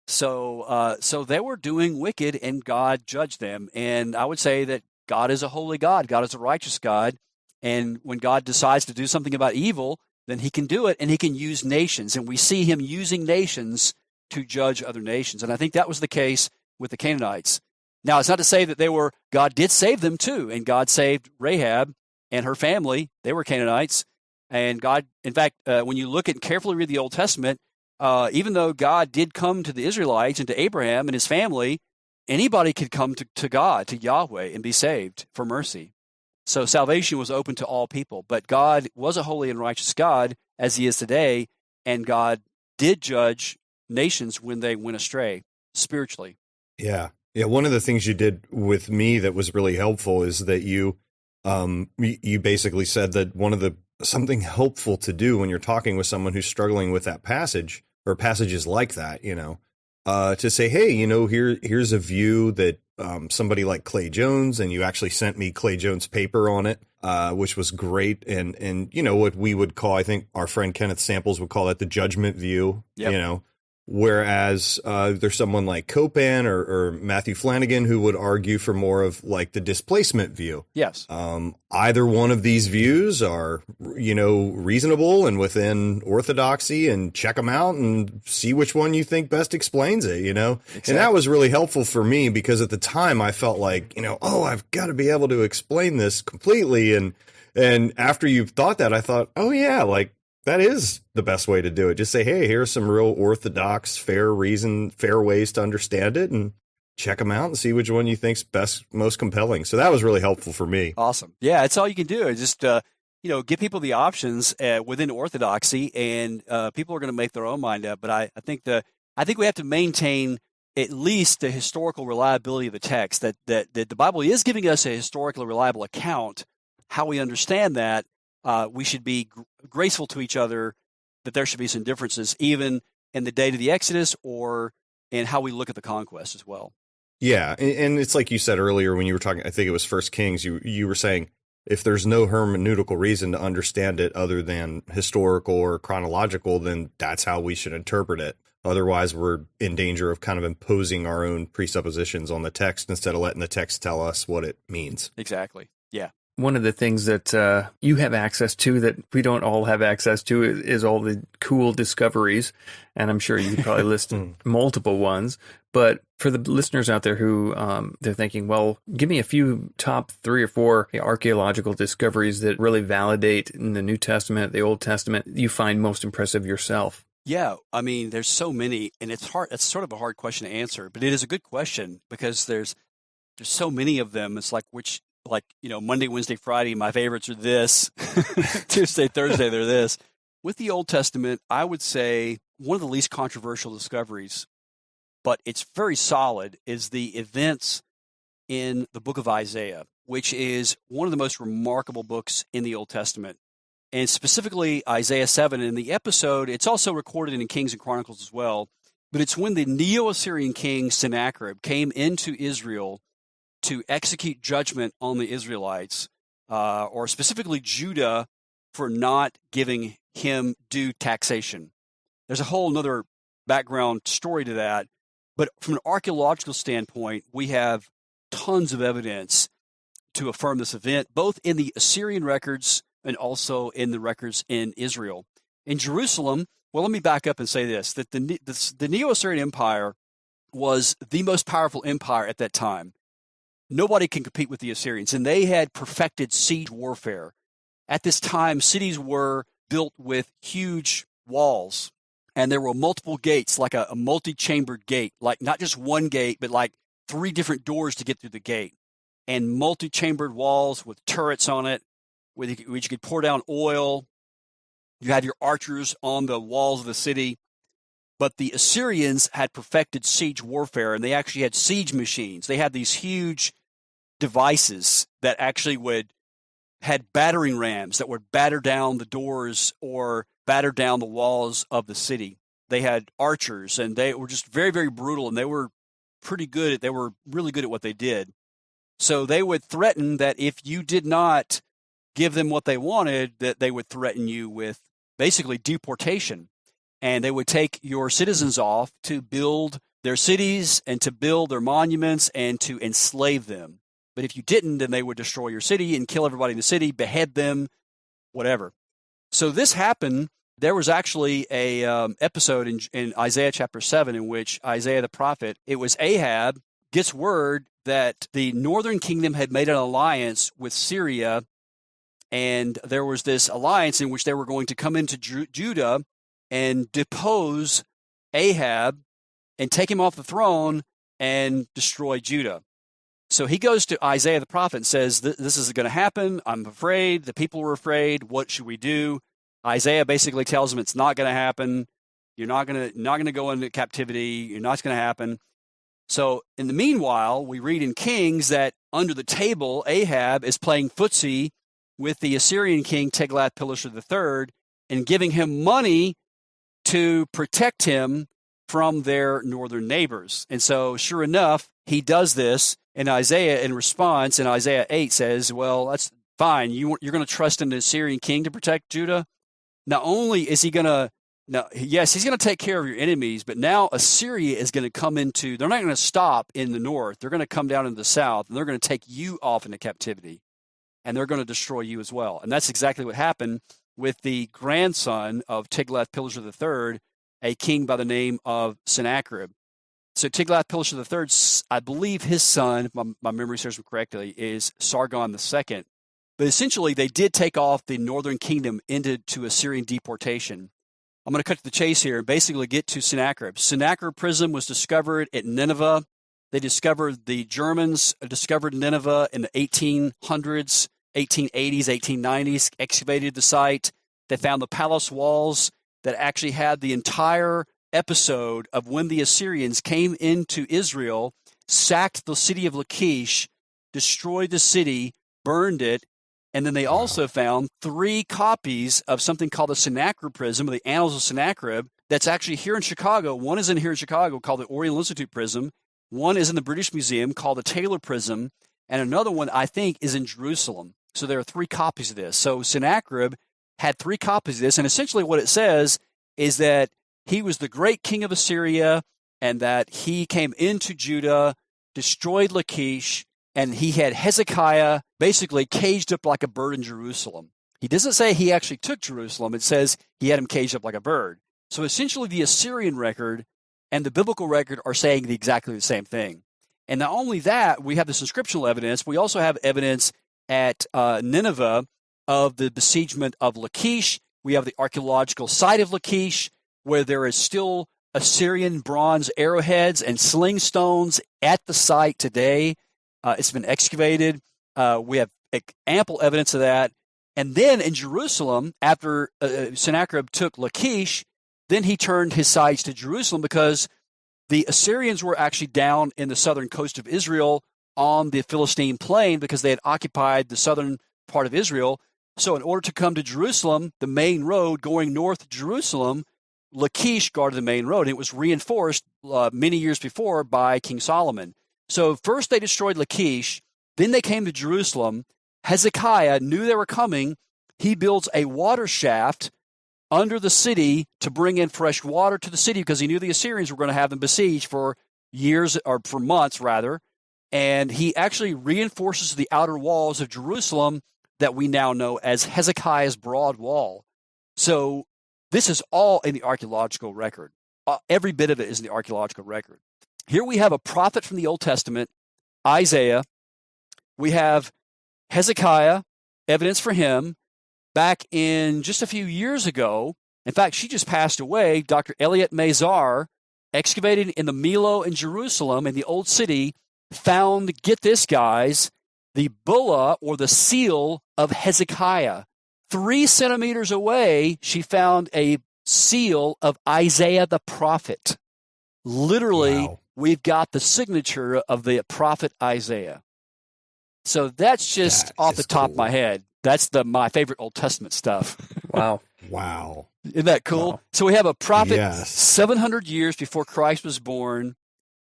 S6: So they were doing wicked, and God judged them. And I would say that God is a holy God. God is a righteous God. And when God decides to do something about evil, then he can do it, and he can use nations. And we see him using nations to judge other nations. And I think that was the case with the Canaanites. Now, it's not to say that God did save them too. And God saved Rahab and her family. They were Canaanites. And God, in fact, when you look and carefully read the Old Testament, even though God did come to the Israelites and to Abraham and his family, anybody could come to God, to Yahweh, and be saved for mercy. So salvation was open to all people. But God was a holy and righteous God, as he is today, and God did judge nations when they went astray spiritually.
S4: Yeah. One of the things you did with me that was really helpful is that you basically said that something helpful to do when you're talking with someone who's struggling with that passage or passages like that, to say, hey, here's a view that somebody like Clay Jones, and you actually sent me Clay Jones' paper on it, which was great. And what we would call, I think our friend Kenneth Samples would call it the judgment view,
S6: Yep.
S4: Whereas there's someone like Copan or Matthew Flanagan who would argue for more of like the displacement view.
S6: Yes.
S4: Either one of these views are, reasonable and within orthodoxy, and check them out and see which one you think best explains it, Exactly. And that was really helpful for me because at the time I felt like, I've got to be able to explain this completely. And after you've thought that, I thought, oh yeah, like, that is the best way to do it. Just say, hey, here's some real orthodox, fair ways to understand it, and check them out and see which one you think's best, most compelling. So that was really helpful for me.
S6: Awesome. Yeah, it's all you can do. It's just, give people the options within orthodoxy, and people are going to make their own mind up. But I think we have to maintain at least the historical reliability of the text, that the Bible is giving us a historically reliable account. How we understand that, we should be graceful to each other, that there should be some differences, even in the date of the Exodus or in how we look at the conquest as well.
S4: Yeah, and it's like you said earlier when you were talking, I think it was First Kings, you were saying if there's no hermeneutical reason to understand it other than historical or chronological, then that's how we should interpret it. Otherwise, we're in danger of kind of imposing our own presuppositions on the text instead of letting the text tell us what it means.
S6: Exactly. Yeah.
S1: One of the things that you have access to that we don't all have access to is all the cool discoveries. And I'm sure you could probably list multiple ones. But for the listeners out there who they're thinking, well, give me a few top 3 or 4 archaeological discoveries that really validate in the New Testament, the Old Testament, you find most impressive yourself.
S6: Yeah, I mean, there's so many, and it's hard. It's sort of a hard question to answer, but it is a good question because there's so many of them. It's like Monday, Wednesday, Friday, my favorites are this. Tuesday, Thursday, they're this. With the Old Testament, I would say one of the least controversial discoveries, but it's very solid, is the events in the book of Isaiah, which is one of the most remarkable books in the Old Testament. And specifically Isaiah 7. In the episode, it's also recorded in Kings and Chronicles as well, but it's when the Neo-Assyrian king Sennacherib came into Israel to execute judgment on the Israelites, or specifically Judah, for not giving him due taxation. There's a whole other background story to that, But from an archaeological standpoint, we have tons of evidence to affirm this event, both in the Assyrian records and also in the records in Israel. In Jerusalem, well, let me back up and say this, that the Neo-Assyrian Empire was the most powerful empire at that time. Nobody can compete with the Assyrians, and they had perfected siege warfare. At this time, cities were built with huge walls, and there were multiple gates, like a multi-chambered gate, like not just one gate, but like 3 different doors to get through the gate, and multi-chambered walls with turrets on it, which you could pour down oil. You had your archers on the walls of the city. But the Assyrians had perfected siege warfare, and they actually had siege machines. They had these huge devices that actually had battering rams that would batter down the doors or batter down the walls of the city. They had archers, and they were just very, very brutal, and they were really good at what they did. So they would threaten that if you did not give them what they wanted, that they would threaten you with basically deportation. And they would take your citizens off to build their cities and to build their monuments and to enslave them. But if you didn't, then they would destroy your city and kill everybody in the city, behead them, whatever. So this happened. There was actually a episode in Isaiah chapter 7 in which Isaiah the prophet, it was Ahab, gets word that the northern kingdom had made an alliance with Syria, and there was this alliance in which they were going to come into Judah and depose Ahab and take him off the throne and destroy Judah. So he goes to Isaiah the prophet and says, this is going to happen. I'm afraid. The people are afraid. What should we do? Isaiah basically tells him it's not going to happen. You're not going to go into captivity. You're not going to happen. So in the meanwhile, we read in Kings that under the table, Ahab is playing footsie with the Assyrian king Tiglath-Pileser III and giving him money to protect him from their northern neighbors. And so, sure enough, he does this, and Isaiah, in response, in Isaiah 8 says, well, that's fine. You're going to trust in the Assyrian king to protect Judah? Not only is he going to, yes, he's going to take care of your enemies, but now Assyria is going to come into, they're not going to stop in the north. They're going to come down into the south, and they're going to take you off into captivity, and they're going to destroy you as well. And that's exactly what happened with the grandson of Tiglath-Pileser III, a king by the name of Sennacherib. So Tiglath-Pileser III, I believe his son, if my memory serves me correctly, is Sargon II. But essentially, they did take off the northern kingdom into Assyrian deportation. I'm going to cut to the chase here and basically get to Sennacherib. Sennacherib Prism was discovered at Nineveh. The Germans discovered Nineveh in the 1800s, 1880s, 1890s, excavated the site. They found the palace walls that actually had the entire episode of when the Assyrians came into Israel, sacked the city of Lachish, destroyed the city, burned it, and then they also found 3 copies of something called the Sennacherib Prism, or the Annals of Sennacherib, that's actually here in Chicago. One is here in Chicago called the Oriental Institute Prism. One is in the British Museum called the Taylor Prism, and another one, I think, is in Jerusalem. So there are 3 copies of this. So Sennacherib had 3 copies of this, and essentially what it says is that he was the great king of Assyria, and that he came into Judah, destroyed Lachish, and he had Hezekiah basically caged up like a bird in Jerusalem. He doesn't say he actually took Jerusalem. It says he had him caged up like a bird. So essentially the Assyrian record and the biblical record are saying exactly the same thing. And not only that, we have this inscriptional evidence. We also have evidence at Nineveh of the besiegement of Lachish. We have the archaeological site of Lachish, where there is still Assyrian bronze arrowheads and sling stones at the site today. It's been excavated. We have ample evidence of that. And then in Jerusalem, after Sennacherib took Lachish, then he turned his sights to Jerusalem because the Assyrians were actually down in the southern coast of Israel on the Philistine plain because they had occupied the southern part of Israel. So in order to come to Jerusalem, the main road going north to Jerusalem, Lachish guarded the main road. And it was reinforced many years before by King Solomon. So first they destroyed Lachish, then they came to Jerusalem. Hezekiah knew they were coming. He builds a water shaft under the city to bring in fresh water to the city because he knew the Assyrians were going to have them besieged for years, or for months rather, and he actually reinforces the outer walls of Jerusalem that we now know as Hezekiah's Broad Wall. So this is all in the archaeological record. Every bit of it is in the archaeological record. Here we have a prophet from the Old Testament, Isaiah. We have Hezekiah, evidence for him. Back in just a few years ago, in fact, she just passed away, Dr. Elliot Mazar, excavated in the Milo in Jerusalem in the Old City, found, get this, guys, the bulla or the seal of Hezekiah. 3 centimeters away, she found a seal of Isaiah the prophet. Literally, wow. We've got the signature of the prophet Isaiah. So that's just off the top of my head. That's my favorite Old Testament stuff.
S1: Wow.
S4: Wow.
S6: Isn't that cool?
S4: Wow.
S6: So we have a prophet 700 years before Christ was born.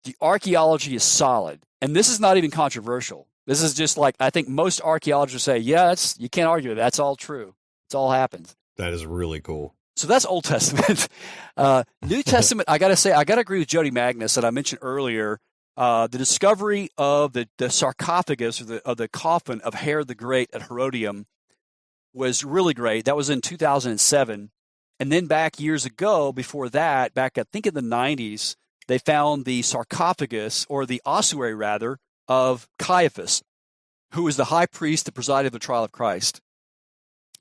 S6: The archaeology is solid. And this is not even controversial. This is just like, I think most archaeologists say, yeah, you can't argue with that. That's all true. It's all happened.
S4: That is really cool.
S6: So that's Old Testament. New Testament, I got to agree with Jody Magnus that I mentioned earlier. The discovery of the sarcophagus or the coffin of Herod the Great at Herodium was really great. That was in 2007. And then back years ago, before that, back I think in the 90s, they found the sarcophagus, or the ossuary rather, of Caiaphas, who was the high priest that presided the trial of Christ.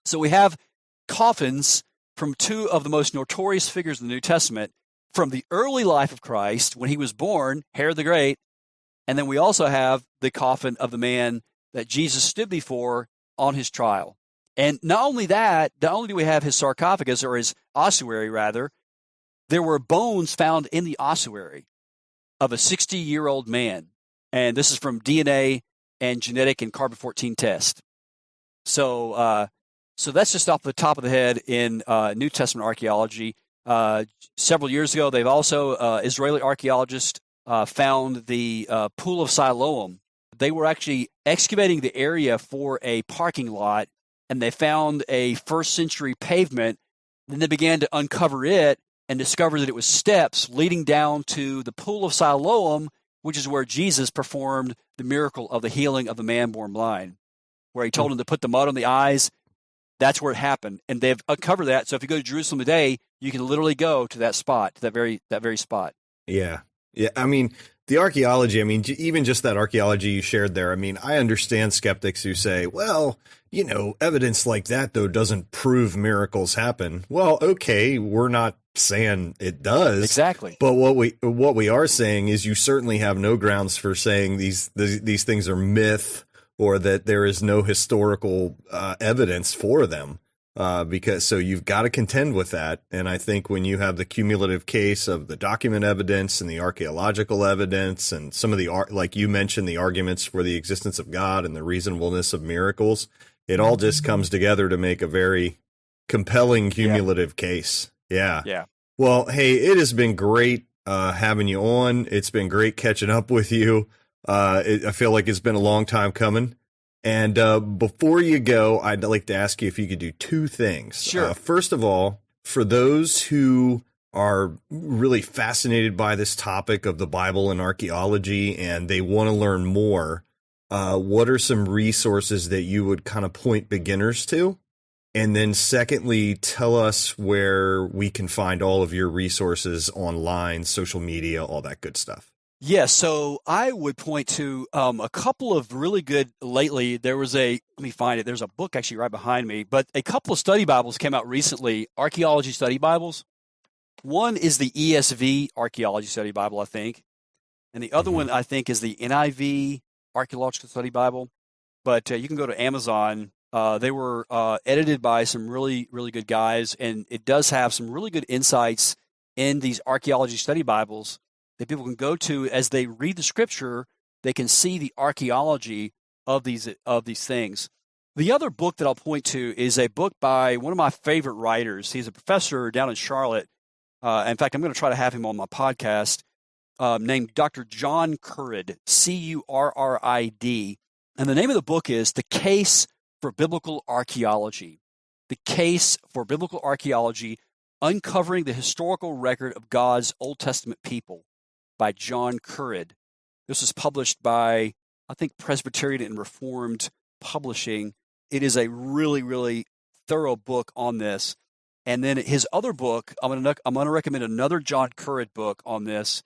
S6: So we have coffins from 2 of the most notorious figures in the New Testament, from the early life of Christ, when he was born, Herod the Great, and then we also have the coffin of the man that Jesus stood before on his trial. And not only that, not only do we have his sarcophagus, or his ossuary rather, there were bones found in the ossuary of a 60-year-old man. And this is from DNA and genetic and carbon-14 test. So that's just off the top of the head in New Testament archaeology. Several years ago, they've also, Israeli archaeologists found the Pool of Siloam. They were actually excavating the area for a parking lot, and they found a first-century pavement. Then they began to uncover it and discovered that it was steps leading down to the Pool of Siloam, which is where Jesus performed the miracle of the healing of the man born blind, where he told him to put the mud on the eyes. That's where it happened, and they've uncovered that. So if you go to Jerusalem today, you can literally go to that spot, to that very spot.
S4: Yeah. I mean, the archaeology. I mean, even just that archaeology you shared there. I mean, I understand skeptics who say, "Well, evidence like that though doesn't prove miracles happen." Well, okay, we're not saying it does
S6: exactly,
S4: but what we are saying is you certainly have no grounds for saying these things are myth, or that there is no historical evidence for them, because so you've got to contend with that. And I think when you have the cumulative case of the document evidence and the archaeological evidence and some of the like you mentioned, the arguments for the existence of God and the reasonableness of miracles, it all just comes together to make a very compelling cumulative case. Yeah. Well, hey, it has been great having you on. It's been great catching up with you. I feel like it's been a long time coming. And before you go, I'd like to ask you if you could do 2 things.
S6: Sure.
S4: First of all, for those who are really fascinated by this topic of the Bible and archaeology, and they want to learn more, what are some resources that you would kind of point beginners to? And then secondly, tell us where we can find all of your resources online, social media, all that good stuff.
S6: Yes, so I would point to a couple of really good lately. There was let me find it. There's a book actually right behind me, but a couple of study Bibles came out recently, archaeology study Bibles. One is the ESV Archaeology Study Bible, I think. And the other one, I think, is the NIV Archaeological Study Bible. But you can go to Amazon. They were edited by some really, really good guys, and it does have some really good insights in these archaeology study Bibles that people can go to as they read the scripture. They can see the archaeology of these things. The other book that I'll point to is a book by one of my favorite writers. He's a professor down in Charlotte. In fact, I'm going to try to have him on my podcast, named Dr. John Currid, Currid. And the name of the book is The Case for Biblical Archaeology. The Case for Biblical Archaeology, Uncovering the Historical Record of God's Old Testament People. by John Currid. This was published by, I think, Presbyterian and Reformed Publishing. It is a really, really thorough book on this. And then his other book, I'm going to recommend another John Currid book on this.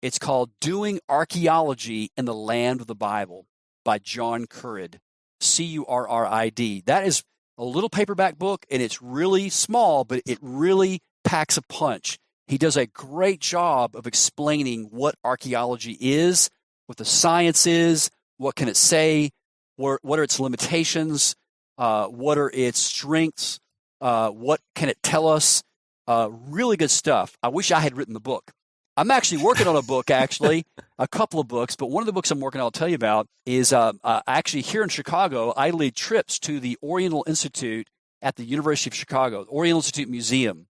S6: It's called Doing Archaeology in the Land of the Bible by John Currid, Currid. That is a little paperback book, and it's really small, but it really packs a punch. He does a great job of explaining what archaeology is, what the science is, what can it say, what are its limitations, what are its strengths, what can it tell us. Really good stuff. I wish I had written the book. I'm actually working on a book, a couple of books, but one of the books I'm working on, I'll tell you about, is actually here in Chicago. I lead trips to the Oriental Institute at the University of Chicago, the Oriental Institute Museum,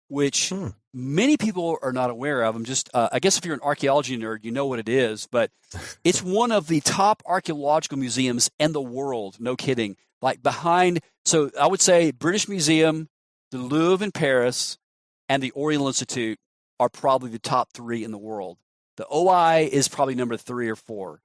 S6: which many people are not aware of. I guess if you're an archaeology nerd, you know what it is, but it's one of the top archaeological museums in the world. No kidding. Like so I would say British Museum, the Louvre in Paris, and the Oriental Institute are probably the top three in the world. The OI is probably number 3 or 4.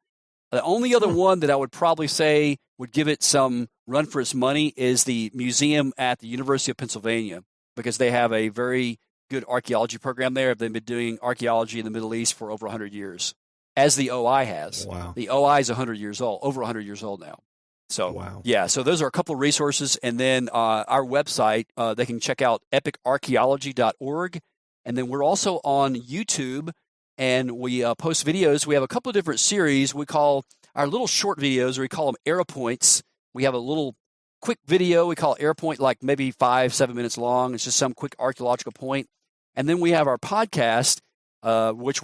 S6: The only other one that I would probably say would give it some run for its money is the museum at the University of Pennsylvania, because they have a very good archaeology program there. They've been doing archaeology in the Middle East for over 100 years, as the OI has.
S4: Wow.
S6: The OI is 100 years old, over 100 years old now. So,
S4: wow.
S6: Yeah, so those are a couple of resources. And then our website, they can check out epicarchaeology.org. And then we're also on YouTube, and we post videos. We have a couple of different series we call our little short videos, or we call them arrow points. We have a little quick video we call arrow point, like maybe 5-7 minutes long. It's just some quick archaeological point. And then we have our podcast, which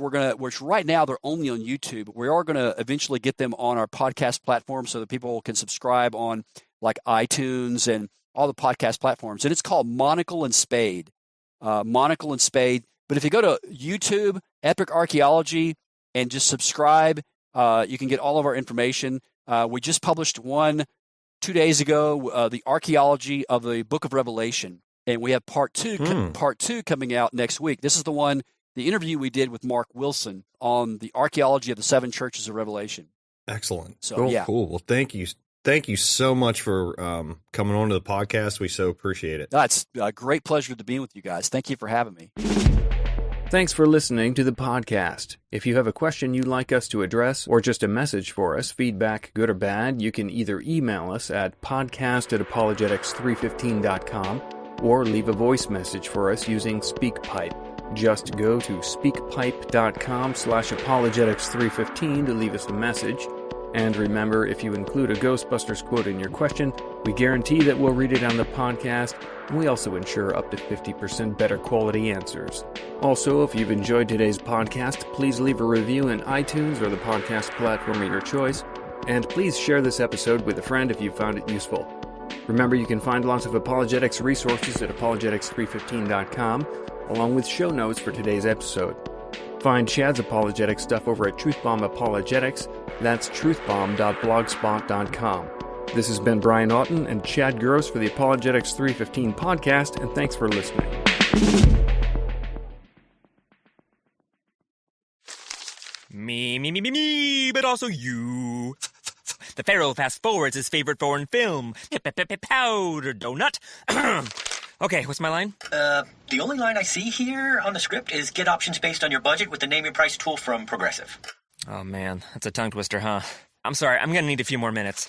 S6: right now they're only on YouTube. We are going to eventually get them on our podcast platform so that people can subscribe on like iTunes and all the podcast platforms. And it's called Monocle and Spade. Monocle and Spade. But if you go to YouTube, Epic Archaeology, and just subscribe, you can get all of our information. We just published one 2 days ago, the archaeology of the Book of Revelation, and we have part two coming out next week. This is the interview we did with Mark Wilson on the archaeology of the 7 churches of Revelation.
S4: Excellent.
S6: So,
S4: cool. Well, thank you. Thank you so much for coming on to the podcast. We so appreciate it.
S6: It's a great pleasure to be with you guys. Thank you for having me.
S1: Thanks for listening to the podcast. If you have a question you'd like us to address, or just a message for us, feedback, good or bad, you can either email us at podcast@apologetics315.com or leave a voice message for us using SpeakPipe. Just go to speakpipe.com/apologetics315 to leave us a message. And remember, if you include a Ghostbusters quote in your question, we guarantee that we'll read it on the podcast, and we also ensure up to 50% better quality answers. Also, if you've enjoyed today's podcast, please leave a review in iTunes or the podcast platform of your choice, and please share this episode with a friend if you found it useful. Remember, you can find lots of apologetics resources at apologetics315.com, along with show notes for today's episode. Find Chad's apologetic stuff over at Truthbomb Apologetics. That's truthbomb.blogspot.com. This has been Brian Auten and Chad Gross for the Apologetics 315 podcast, and thanks for listening.
S7: Me, but also you. The Pharaoh fast forwards his favorite foreign film, Powder Donut. Okay, what's my line?
S8: The only line I see here on the script is get options based on your budget with the Name Your Price tool from Progressive.
S7: Oh man, that's a tongue twister, huh? I'm sorry, I'm gonna need a few more minutes.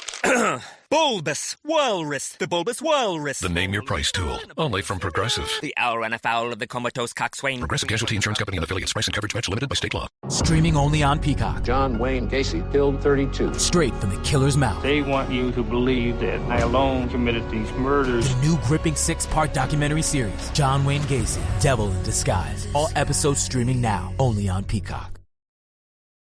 S7: Bulbous Walrus, the Bulbous Walrus.
S9: The Name Your Price tool, only from Progressive.
S7: The owl ran afoul of the comatose coxswain.
S9: Progressive Casualty Insurance Company and affiliates. Price and coverage match limited by state law.
S10: Streaming only on Peacock.
S11: John Wayne Gacy killed 32.
S10: Straight from the killer's mouth.
S12: They want you to believe that I alone committed these murders.
S10: The new gripping 6-part documentary series, John Wayne Gacy, Devil in Disguise. All episodes streaming now, only on Peacock.